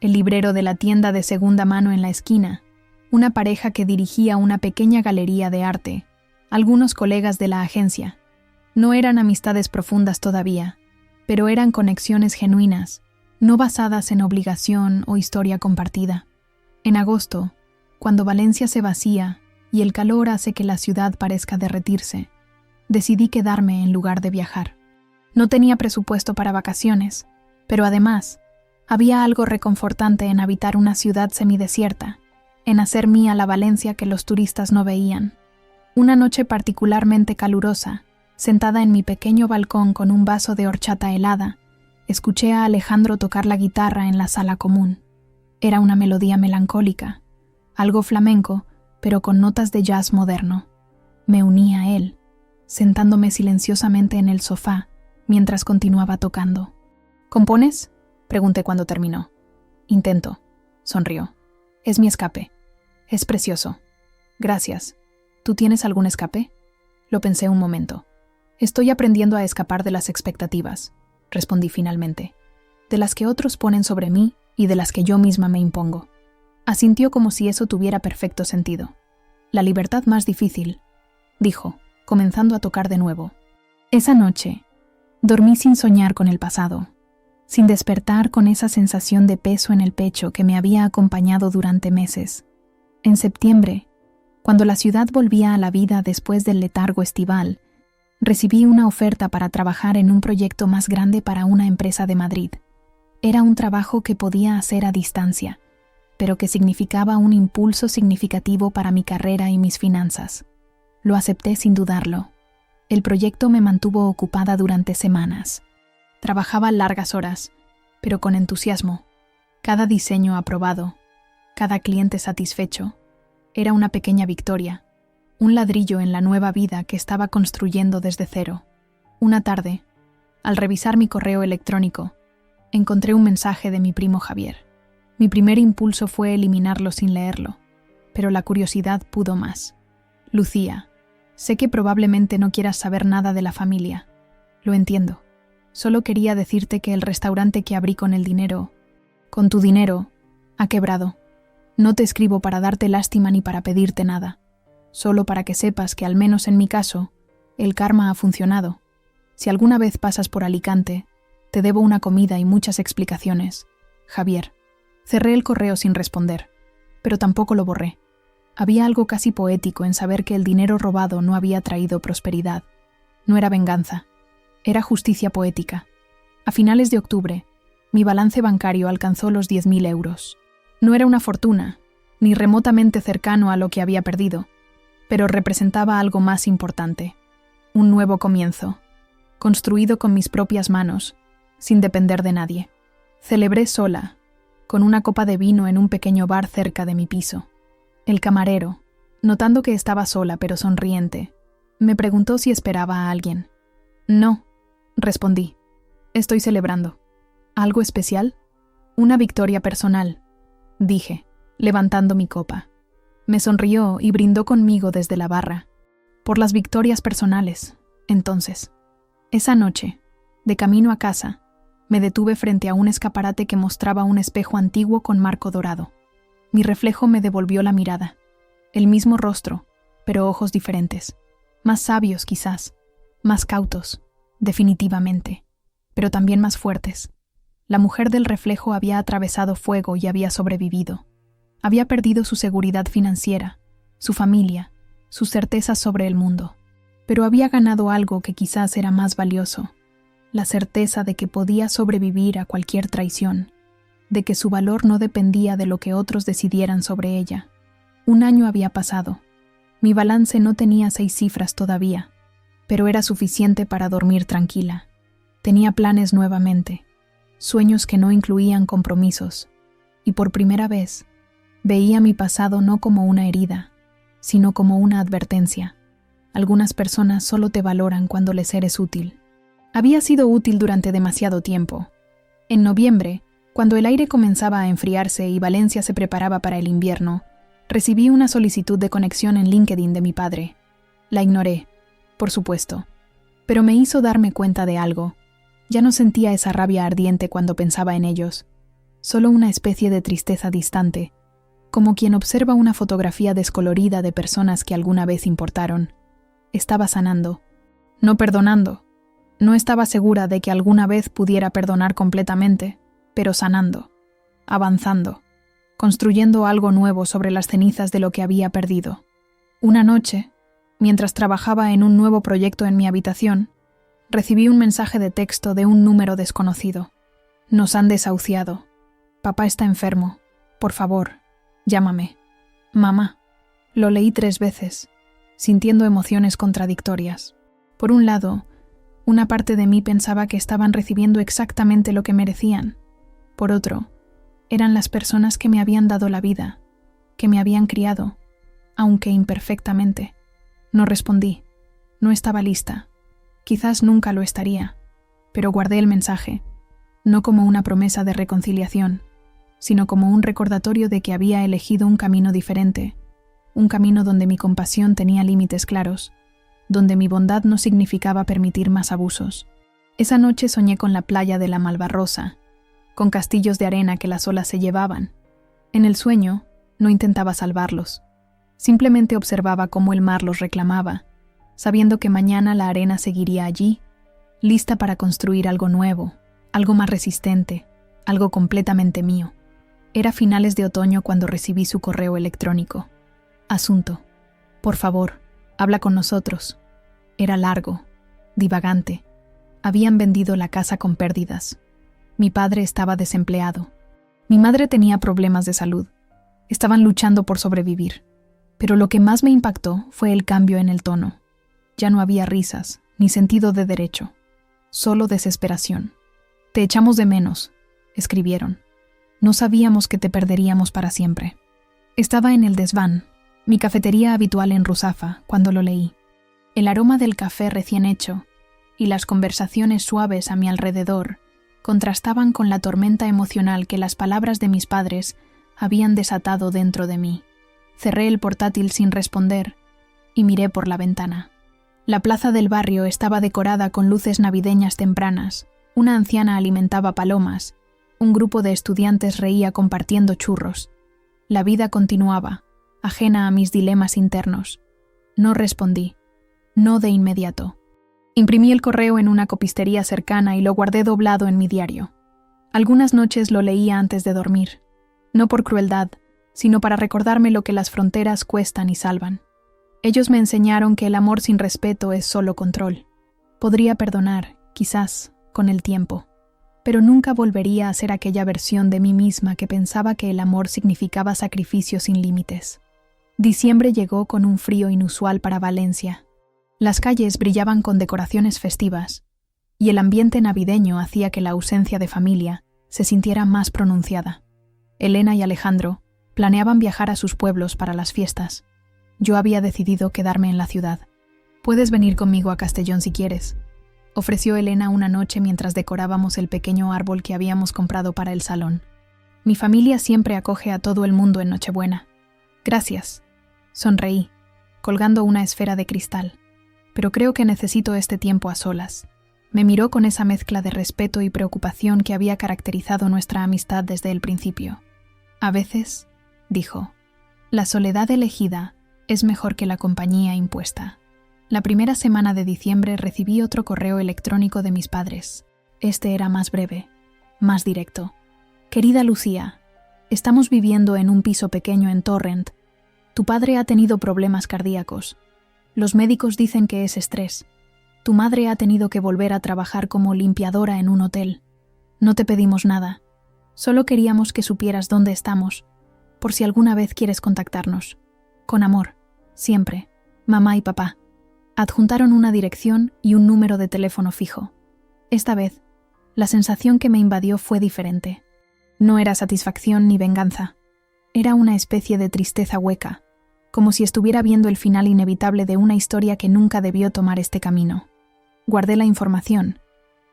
el librero de la tienda de segunda mano en la esquina, una pareja que dirigía una pequeña galería de arte, algunos colegas de la agencia. No eran amistades profundas todavía, pero eran conexiones genuinas, no basadas en obligación o historia compartida. En agosto, cuando Valencia se vacía y el calor hace que la ciudad parezca derretirse, decidí quedarme en lugar de viajar. No tenía presupuesto para vacaciones, pero además, había algo reconfortante en habitar una ciudad semidesierta, en hacer mía la Valencia que los turistas no veían. Una noche particularmente calurosa, sentada en mi pequeño balcón con un vaso de horchata helada, escuché a Alejandro tocar la guitarra en la sala común. Era una melodía melancólica, algo flamenco, pero con notas de jazz moderno. Me uní a él, sentándome silenciosamente en el sofá, mientras continuaba tocando. «¿Compones?», pregunté cuando terminó. «Intento», sonrió. «Es mi escape. Es precioso. Gracias. ¿Tú tienes algún escape?». Lo pensé un momento. «Estoy aprendiendo a escapar de las expectativas», respondí finalmente, «de las que otros ponen sobre mí y de las que yo misma me impongo». Asintió como si eso tuviera perfecto sentido. «La libertad más difícil», dijo, comenzando a tocar de nuevo. Esa noche, dormí sin soñar con el pasado, sin despertar con esa sensación de peso en el pecho que me había acompañado durante meses. En septiembre, cuando la ciudad volvía a la vida después del letargo estival, recibí una oferta para trabajar en un proyecto más grande para una empresa de Madrid. Era un trabajo que podía hacer a distancia, pero que significaba un impulso significativo para mi carrera y mis finanzas. Lo acepté sin dudarlo. El proyecto me mantuvo ocupada durante semanas. Trabajaba largas horas, pero con entusiasmo. Cada diseño aprobado, cada cliente satisfecho, era una pequeña victoria, un ladrillo en la nueva vida que estaba construyendo desde cero. Una tarde, al revisar mi correo electrónico, encontré un mensaje de mi primo Javier. Mi primer impulso fue eliminarlo sin leerlo, pero la curiosidad pudo más. «Lucía, sé que probablemente no quieras saber nada de la familia. Lo entiendo. Solo quería decirte que el restaurante que abrí con tu dinero, ha quebrado. No te escribo para darte lástima ni para pedirte nada, solo para que sepas que al menos en mi caso, El karma ha funcionado. Si alguna vez pasas por Alicante, te debo una comida y muchas explicaciones. Javier. Cerré el correo sin responder, pero tampoco lo borré. Había algo casi poético en saber que el dinero robado no había traído prosperidad. No era venganza, era justicia poética. A finales de octubre, mi balance bancario alcanzó los 10.000 euros. No era una fortuna, ni remotamente cercano a lo que había perdido, pero representaba algo más importante. Un nuevo comienzo, construido con mis propias manos, sin depender de nadie. Celebré sola, con una copa de vino en un pequeño bar cerca de mi piso. El camarero, notando que estaba sola pero sonriente, me preguntó si esperaba a alguien. No, respondí. Estoy celebrando. ¿Algo especial? Una victoria personal, dije, levantando mi copa. Me sonrió y brindó conmigo desde la barra. Por las victorias personales, entonces. Esa noche, de camino a casa, me detuve frente a un escaparate que mostraba un espejo antiguo con marco dorado. Mi reflejo me devolvió la mirada. El mismo rostro, pero ojos diferentes. Más sabios, quizás. Más cautos, definitivamente. Pero también más fuertes. La mujer del reflejo había atravesado fuego y había sobrevivido. Había perdido su seguridad financiera, su familia, sus certezas sobre el mundo. Pero había ganado algo que quizás era más valioso. La certeza de que podía sobrevivir a cualquier traición, de que su valor no dependía de lo que otros decidieran sobre ella. Un año había pasado. Mi balance no tenía 6 cifras todavía, pero era suficiente para dormir tranquila. Tenía planes nuevamente, sueños que no incluían compromisos, y por primera vez veía mi pasado no como una herida, sino como una advertencia. Algunas personas solo te valoran cuando les eres útil. Había sido útil durante demasiado tiempo. En noviembre, cuando el aire comenzaba a enfriarse y Valencia se preparaba para el invierno, recibí una solicitud de conexión en LinkedIn de mi padre. La ignoré, por supuesto, pero me hizo darme cuenta de algo. Ya no sentía esa rabia ardiente cuando pensaba en ellos, solo una especie de tristeza distante, como quien observa una fotografía descolorida de personas que alguna vez importaron. Estaba sanando, no perdonando. No estaba segura de que alguna vez pudiera perdonar completamente, pero sanando, avanzando, construyendo algo nuevo sobre las cenizas de lo que había perdido. Una noche, mientras trabajaba en un nuevo proyecto en mi habitación, recibí un mensaje de texto de un número desconocido. Nos han desahuciado. Papá está enfermo. Por favor, llámame. Mamá. Lo leí 3 veces, sintiendo emociones contradictorias. Por un lado, una parte de mí pensaba que estaban recibiendo exactamente lo que merecían. Por otro, eran las personas que me habían dado la vida, que me habían criado, aunque imperfectamente. No respondí. No estaba lista. Quizás nunca lo estaría, pero guardé el mensaje, no como una promesa de reconciliación, sino como un recordatorio de que había elegido un camino diferente, un camino donde mi compasión tenía límites claros, donde mi bondad no significaba permitir más abusos. Esa noche soñé con la playa de la Malvarrosa, con castillos de arena que las olas se llevaban. En el sueño, no intentaba salvarlos. Simplemente observaba cómo el mar los reclamaba, sabiendo que mañana la arena seguiría allí, lista para construir algo nuevo, algo más resistente, algo completamente mío. Era finales de otoño cuando recibí su correo electrónico. Asunto. Por favor, habla con nosotros. Era largo, divagante. Habían vendido la casa con pérdidas. Mi padre estaba desempleado. Mi madre tenía problemas de salud. Estaban luchando por sobrevivir. Pero lo que más me impactó fue el cambio en el tono. Ya no había risas, ni sentido de derecho. Solo desesperación. Te echamos de menos, escribieron. No sabíamos que te perderíamos para siempre. Estaba en el desván, mi cafetería habitual en Ruzafa, cuando lo leí. El aroma del café recién hecho y las conversaciones suaves a mi alrededor contrastaban con la tormenta emocional que las palabras de mis padres habían desatado dentro de mí. Cerré el portátil sin responder y miré por la ventana. La plaza del barrio estaba decorada con luces navideñas tempranas, una anciana alimentaba palomas, un grupo de estudiantes reía compartiendo churros. La vida continuaba, ajena a mis dilemas internos. No respondí. no de inmediato. Imprimí el correo en una copistería cercana y lo guardé doblado en mi diario. Algunas noches lo leía antes de dormir, no por crueldad, sino para recordarme lo que las fronteras cuestan y salvan. Ellos me enseñaron que el amor sin respeto es solo control. Podría perdonar, quizás, con el tiempo, pero nunca volvería a ser aquella versión de mí misma que pensaba que el amor significaba sacrificio sin límites. Diciembre llegó con un frío inusual para Valencia. Las calles brillaban con decoraciones festivas, y el ambiente navideño hacía que la ausencia de familia se sintiera más pronunciada. Elena y Alejandro planeaban viajar a sus pueblos para las fiestas. Yo había decidido quedarme en la ciudad. «Puedes venir conmigo a Castellón si quieres», ofreció Elena una noche mientras decorábamos el pequeño árbol que habíamos comprado para el salón. «Mi familia siempre acoge a todo el mundo en Nochebuena». «Gracias», sonreí, colgando una esfera de cristal. «Pero creo que necesito este tiempo a solas». Me miró con esa mezcla de respeto y preocupación que había caracterizado nuestra amistad desde el principio. «A veces», dijo, «la soledad elegida es mejor que la compañía impuesta». La primera semana de diciembre recibí otro correo electrónico de mis padres. Este era más breve, más directo. «Querida Lucía, estamos viviendo en un piso pequeño en Torrent. Tu padre ha tenido problemas cardíacos. Los médicos dicen que es estrés. Tu madre ha tenido que volver a trabajar como limpiadora en un hotel. No te pedimos nada. Solo queríamos que supieras dónde estamos, por si alguna vez quieres contactarnos. Con amor, siempre, mamá y papá». Adjuntaron una dirección y un número de teléfono fijo. Esta vez, la sensación que me invadió fue diferente. No era satisfacción ni venganza. Era una especie de tristeza hueca, como si estuviera viendo el final inevitable de una historia que nunca debió tomar este camino. Guardé la información,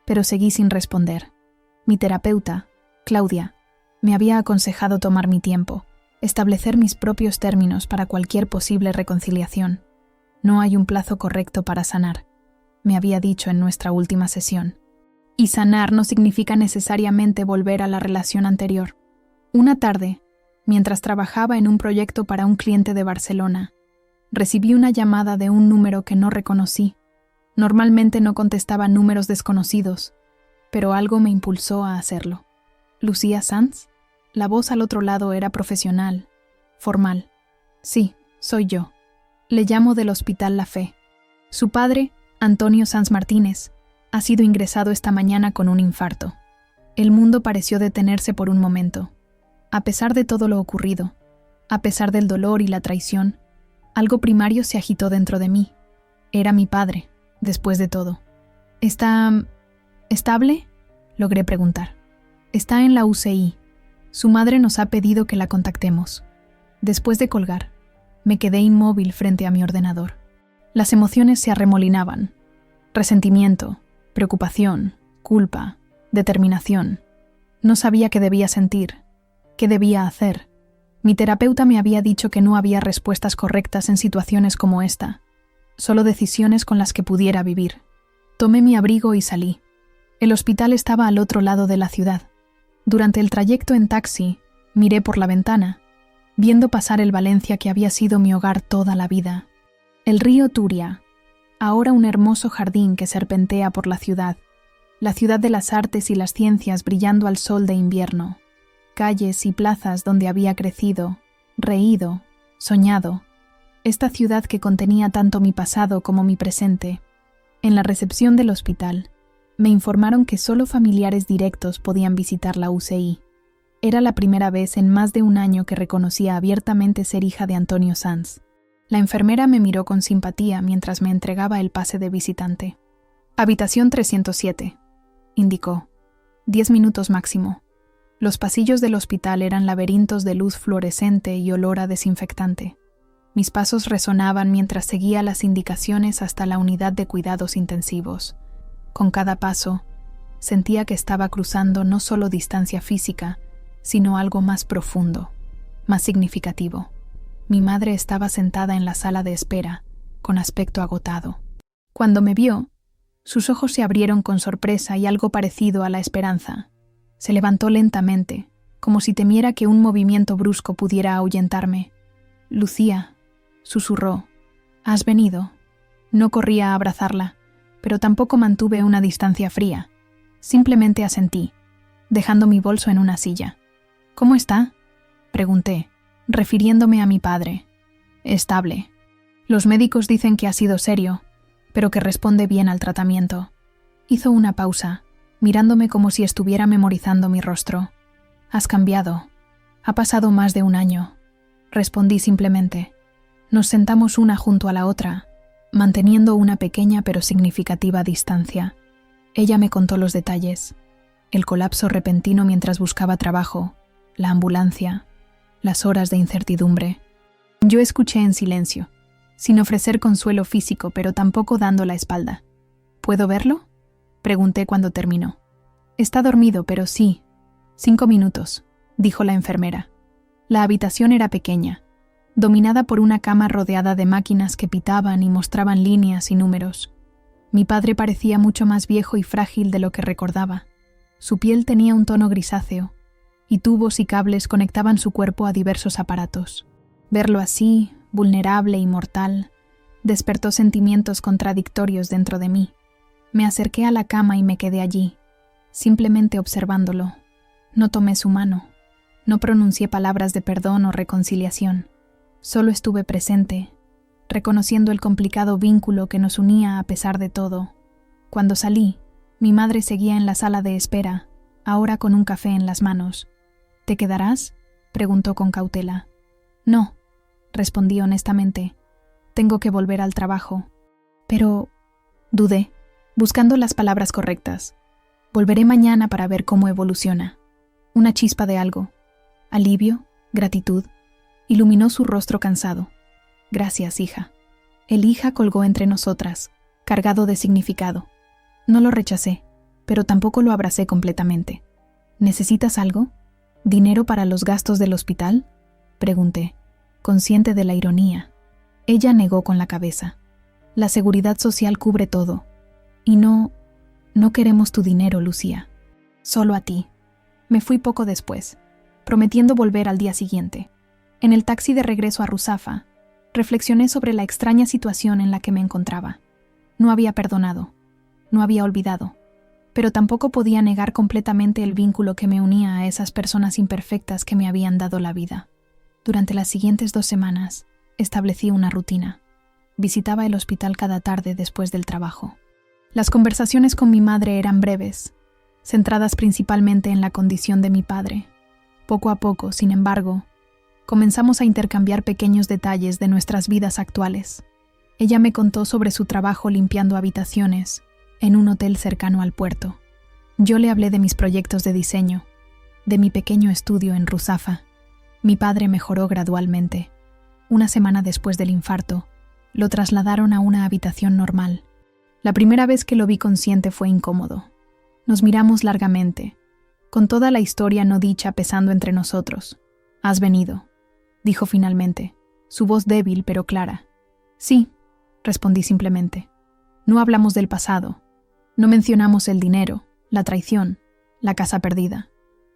pero seguí sin responder. Mi terapeuta, Claudia, me había aconsejado tomar mi tiempo, establecer mis propios términos para cualquier posible reconciliación. «No hay un plazo correcto para sanar», me había dicho en nuestra última sesión. Y sanar no significa necesariamente volver a la relación anterior. Una tarde, mientras trabajaba en un proyecto para un cliente de Barcelona, recibí una llamada de un número que no reconocí. Normalmente no contestaba números desconocidos, pero algo me impulsó a hacerlo. «¿Lucía Sanz?» La voz al otro lado era profesional, formal. «Sí, soy yo. Le llamo del Hospital La Fe. Su padre, Antonio Sanz Martínez, ha sido ingresado esta mañana con un infarto». El mundo pareció detenerse por un momento. A pesar de todo lo ocurrido, a pesar del dolor y la traición, algo primario se agitó dentro de mí. Era mi padre, después de todo. «¿Está estable?», logré preguntar. «Está en la UCI. Su madre nos ha pedido que la contactemos». Después de colgar, me quedé inmóvil frente a mi ordenador. Las emociones se arremolinaban. Resentimiento, preocupación, culpa, determinación. No sabía qué debía sentir, qué debía hacer. Mi terapeuta me había dicho que no había respuestas correctas en situaciones como esta, solo decisiones con las que pudiera vivir. Tomé mi abrigo y salí. El hospital estaba al otro lado de la ciudad. Durante el trayecto en taxi, miré por la ventana, viendo pasar el Valencia que había sido mi hogar toda la vida. El río Turia, ahora un hermoso jardín que serpentea por la ciudad de las artes y las ciencias brillando al sol de invierno, calles y plazas donde había crecido, reído, soñado, esta ciudad que contenía tanto mi pasado como mi presente. En la recepción del hospital, me informaron que solo familiares directos podían visitar la UCI. Era la primera vez en más de un año que reconocía abiertamente ser hija de Antonio Sanz. La enfermera me miró con simpatía mientras me entregaba el pase de visitante. «Habitación 307», indicó. 10 minutos máximo. Los pasillos del hospital eran laberintos de luz fluorescente y olor a desinfectante. Mis pasos resonaban mientras seguía las indicaciones hasta la unidad de cuidados intensivos. Con cada paso, sentía que estaba cruzando no solo distancia física, sino algo más profundo, más significativo. Mi madre estaba sentada en la sala de espera, con aspecto agotado. Cuando me vio, sus ojos se abrieron con sorpresa y algo parecido a la esperanza. Se levantó lentamente, como si temiera que un movimiento brusco pudiera ahuyentarme. «Lucía», susurró, «¿has venido?». No corrí a abrazarla, pero tampoco mantuve una distancia fría. Simplemente asentí, dejando mi bolso en una silla. «¿Cómo está?», pregunté, refiriéndome a mi padre. «Estable. Los médicos dicen que ha sido serio, pero que responde bien al tratamiento». Hizo una pausa, mirándome como si estuviera memorizando mi rostro. «Has cambiado. Ha pasado más de un año», respondí simplemente. Nos sentamos una junto a la otra, manteniendo una pequeña pero significativa distancia. Ella me contó los detalles: el colapso repentino mientras buscaba trabajo, la ambulancia, las horas de incertidumbre. Yo escuché en silencio, sin ofrecer consuelo físico, pero tampoco dando la espalda. «¿Puedo verlo?», pregunté cuando terminó. «Está dormido, pero sí. 5 minutos», dijo la enfermera. La habitación era pequeña, dominada por una cama rodeada de máquinas que pitaban y mostraban líneas y números. Mi padre parecía mucho más viejo y frágil de lo que recordaba. Su piel tenía un tono grisáceo, y tubos y cables conectaban su cuerpo a diversos aparatos. Verlo así, vulnerable y mortal, despertó sentimientos contradictorios dentro de mí. Me acerqué a la cama y me quedé allí, simplemente observándolo. No tomé su mano. No pronuncié palabras de perdón o reconciliación. Solo estuve presente, reconociendo el complicado vínculo que nos unía a pesar de todo. Cuando salí, mi madre seguía en la sala de espera, ahora con un café en las manos. «¿Te quedarás?», preguntó con cautela. «No», respondí honestamente. «Tengo que volver al trabajo». «Pero…», dudé, buscando las palabras correctas. «Volveré mañana para ver cómo evoluciona». Una chispa de algo. Alivio, gratitud, iluminó su rostro cansado. «Gracias, hija». El hija colgó entre nosotras, cargado de significado. No lo rechacé, pero tampoco lo abracé completamente. «¿Necesitas algo? ¿Dinero para los gastos del hospital?», pregunté, consciente de la ironía. Ella negó con la cabeza. «La seguridad social cubre todo. Y no queremos tu dinero, Lucía. Solo a ti». Me fui poco después, prometiendo volver al día siguiente. En el taxi de regreso a Ruzafa, reflexioné sobre la extraña situación en la que me encontraba. No había perdonado, no había olvidado, pero tampoco podía negar completamente el vínculo que me unía a esas personas imperfectas que me habían dado la vida. Durante las siguientes 2 semanas, establecí una rutina. Visitaba el hospital cada tarde después del trabajo. Las conversaciones con mi madre eran breves, centradas principalmente en la condición de mi padre. Poco a poco, sin embargo, comenzamos a intercambiar pequeños detalles de nuestras vidas actuales. Ella me contó sobre su trabajo limpiando habitaciones en un hotel cercano al puerto. Yo le hablé de mis proyectos de diseño, de mi pequeño estudio en Ruzafa. Mi padre mejoró gradualmente. Una semana después del infarto, lo trasladaron a una habitación normal. La primera vez que lo vi consciente fue incómodo. Nos miramos largamente, con toda la historia no dicha pesando entre nosotros. «¿Has venido?», dijo finalmente, su voz débil pero clara. «Sí», respondí simplemente. No hablamos del pasado. No mencionamos el dinero, la traición, la casa perdida.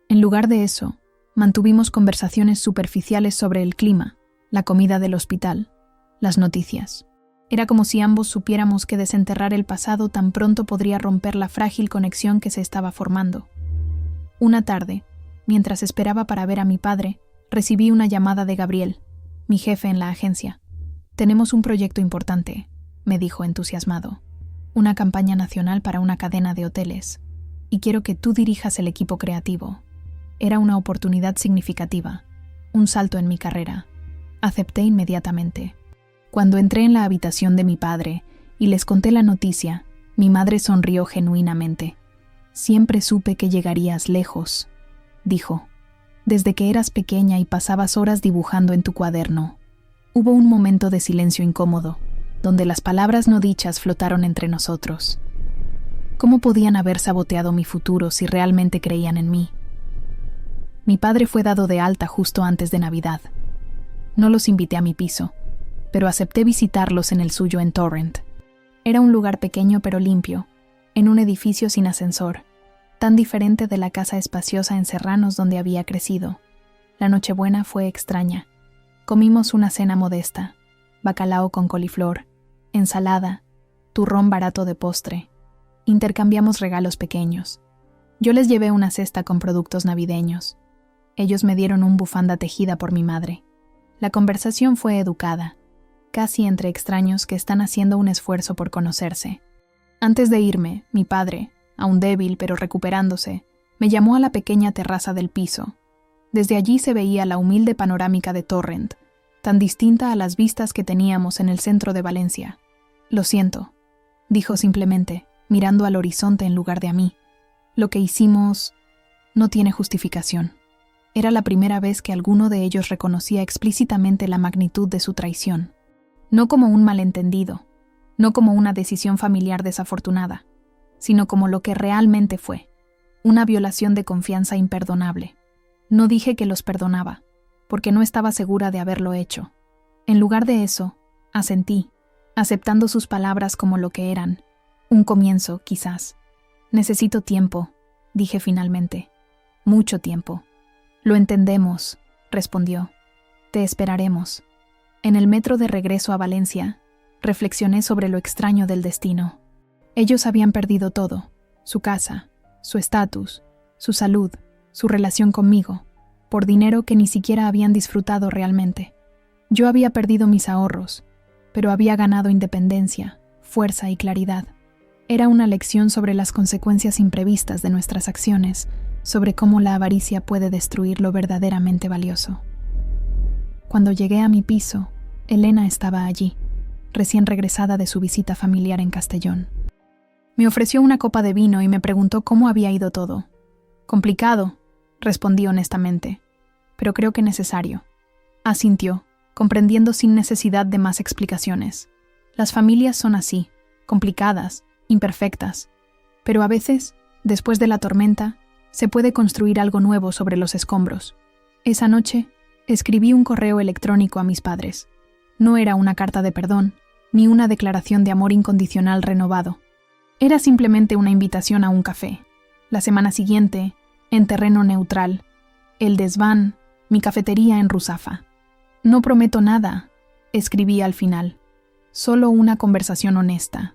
En lugar de eso, mantuvimos conversaciones superficiales sobre el clima, la comida del hospital, las noticias. Era como si ambos supiéramos que desenterrar el pasado tan pronto podría romper la frágil conexión que se estaba formando. Una tarde, mientras esperaba para ver a mi padre, recibí una llamada de Gabriel, mi jefe en la agencia. «Tenemos un proyecto importante», me dijo entusiasmado. «Una campaña nacional para una cadena de hoteles. Y quiero que tú dirijas el equipo creativo». Era una oportunidad significativa, un salto en mi carrera. Acepté inmediatamente. Cuando entré en la habitación de mi padre y les conté la noticia, mi madre sonrió genuinamente. «Siempre supe que llegarías lejos», dijo. «Desde que eras pequeña y pasabas horas dibujando en tu cuaderno». Hubo un momento de silencio incómodo, donde las palabras no dichas flotaron entre nosotros. ¿Cómo podían haber saboteado mi futuro si realmente creían en mí? Mi padre fue dado de alta justo antes de Navidad. No los invité a mi piso, pero acepté visitarlos en el suyo en Torrent. Era un lugar pequeño pero limpio, en un edificio sin ascensor, tan diferente de la casa espaciosa en Serranos donde había crecido. La Nochebuena fue extraña. Comimos una cena modesta, bacalao con coliflor, ensalada turrón barato de postre. Intercambiamos regalos pequeños. Yo les llevé una cesta con productos navideños. Ellos me dieron un bufanda tejida por mi madre. La conversación fue educada, casi entre extraños que están haciendo un esfuerzo por conocerse. Antes de irme, mi padre, aún débil pero recuperándose, me llamó a la pequeña terraza del piso. Desde allí se veía la humilde panorámica de Torrent, tan distinta a las vistas que teníamos en el centro de Valencia. «Lo siento», dijo simplemente, mirando al horizonte en lugar de a mí. «Lo que hicimos no tiene justificación». Era la primera vez que alguno de ellos reconocía explícitamente la magnitud de su traición. No como un malentendido, no como una decisión familiar desafortunada, sino como lo que realmente fue, una violación de confianza imperdonable. No dije que los perdonaba, porque no estaba segura de haberlo hecho. En lugar de eso, asentí, aceptando sus palabras como lo que eran, un comienzo, quizás. «Necesito tiempo», dije finalmente. «Mucho tiempo». «Lo entendemos», respondió. «Te esperaremos». En el metro de regreso a Valencia, reflexioné sobre lo extraño del destino. Ellos habían perdido todo: su casa, su estatus, su salud, su relación conmigo, por dinero que ni siquiera habían disfrutado realmente. Yo había perdido mis ahorros, pero había ganado independencia, fuerza y claridad. Era una lección sobre las consecuencias imprevistas de nuestras acciones, sobre cómo la avaricia puede destruir lo verdaderamente valioso. Cuando llegué a mi piso, Elena estaba allí, recién regresada de su visita familiar en Castellón. Me ofreció una copa de vino y me preguntó cómo había ido todo. «Complicado», respondí honestamente, «pero creo que necesario». Asintió, comprendiendo sin necesidad de más explicaciones. Las familias son así, complicadas, imperfectas, pero a veces, después de la tormenta, se puede construir algo nuevo sobre los escombros. Esa noche, escribí un correo electrónico a mis padres. No era una carta de perdón, ni una declaración de amor incondicional renovado. Era simplemente una invitación a un café. La semana siguiente, en terreno neutral, el desván, mi cafetería en Ruzafa. «No prometo nada», escribí al final. «Solo una conversación honesta.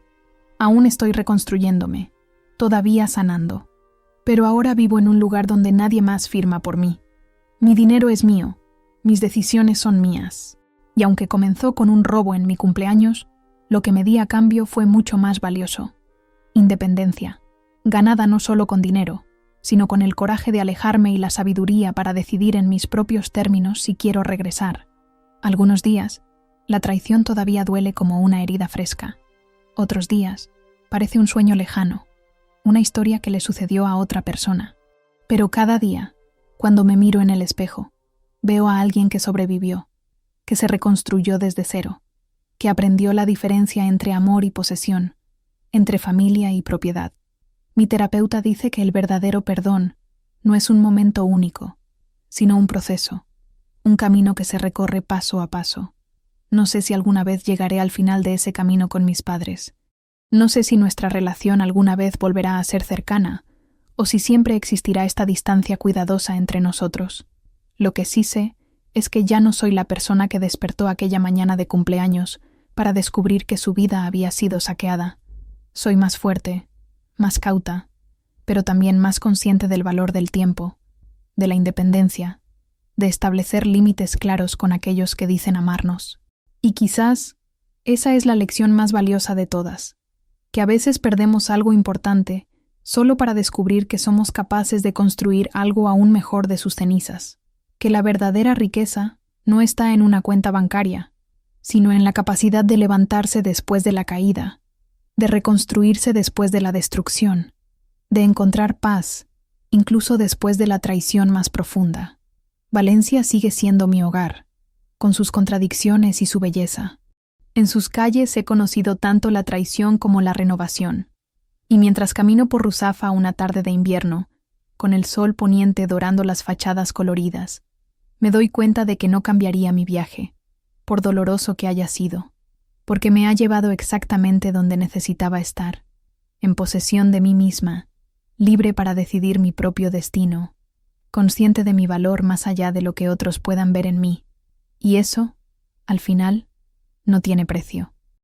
Aún estoy reconstruyéndome, todavía sanando. Pero ahora vivo en un lugar donde nadie más firma por mí. Mi dinero es mío, mis decisiones son mías. Y aunque comenzó con un robo en mi cumpleaños, lo que me di a cambio fue mucho más valioso. Independencia, ganada no solo con dinero, sino con el coraje de alejarme y la sabiduría para decidir en mis propios términos si quiero regresar. Algunos días, la traición todavía duele como una herida fresca. Otros días, parece un sueño lejano, una historia que le sucedió a otra persona. Pero cada día, cuando me miro en el espejo, veo a alguien que sobrevivió, que se reconstruyó desde cero, que aprendió la diferencia entre amor y posesión, entre familia y propiedad. Mi terapeuta dice que el verdadero perdón no es un momento único, sino un proceso, un camino que se recorre paso a paso. No sé si alguna vez llegaré al final de ese camino con mis padres. No sé si nuestra relación alguna vez volverá a ser cercana, o si siempre existirá esta distancia cuidadosa entre nosotros. Lo que sí sé es que ya no soy la persona que despertó aquella mañana de cumpleaños para descubrir que su vida había sido saqueada. Soy más fuerte, más cauta, pero también más consciente del valor del tiempo, de la independencia, de establecer límites claros con aquellos que dicen amarnos. Y quizás esa es la lección más valiosa de todas, que a veces perdemos algo importante solo para descubrir que somos capaces de construir algo aún mejor de sus cenizas, que la verdadera riqueza no está en una cuenta bancaria, sino en la capacidad de levantarse después de la caída, de reconstruirse después de la destrucción, de encontrar paz, incluso después de la traición más profunda. Valencia sigue siendo mi hogar, con sus contradicciones y su belleza. En sus calles he conocido tanto la traición como la renovación. Y mientras camino por Ruzafa una tarde de invierno, con el sol poniente dorando las fachadas coloridas, me doy cuenta de que no cambiaría mi viaje, por doloroso que haya sido, porque me ha llevado exactamente donde necesitaba estar, en posesión de mí misma, libre para decidir mi propio destino, consciente de mi valor más allá de lo que otros puedan ver en mí. Y eso, al final, no tiene precio.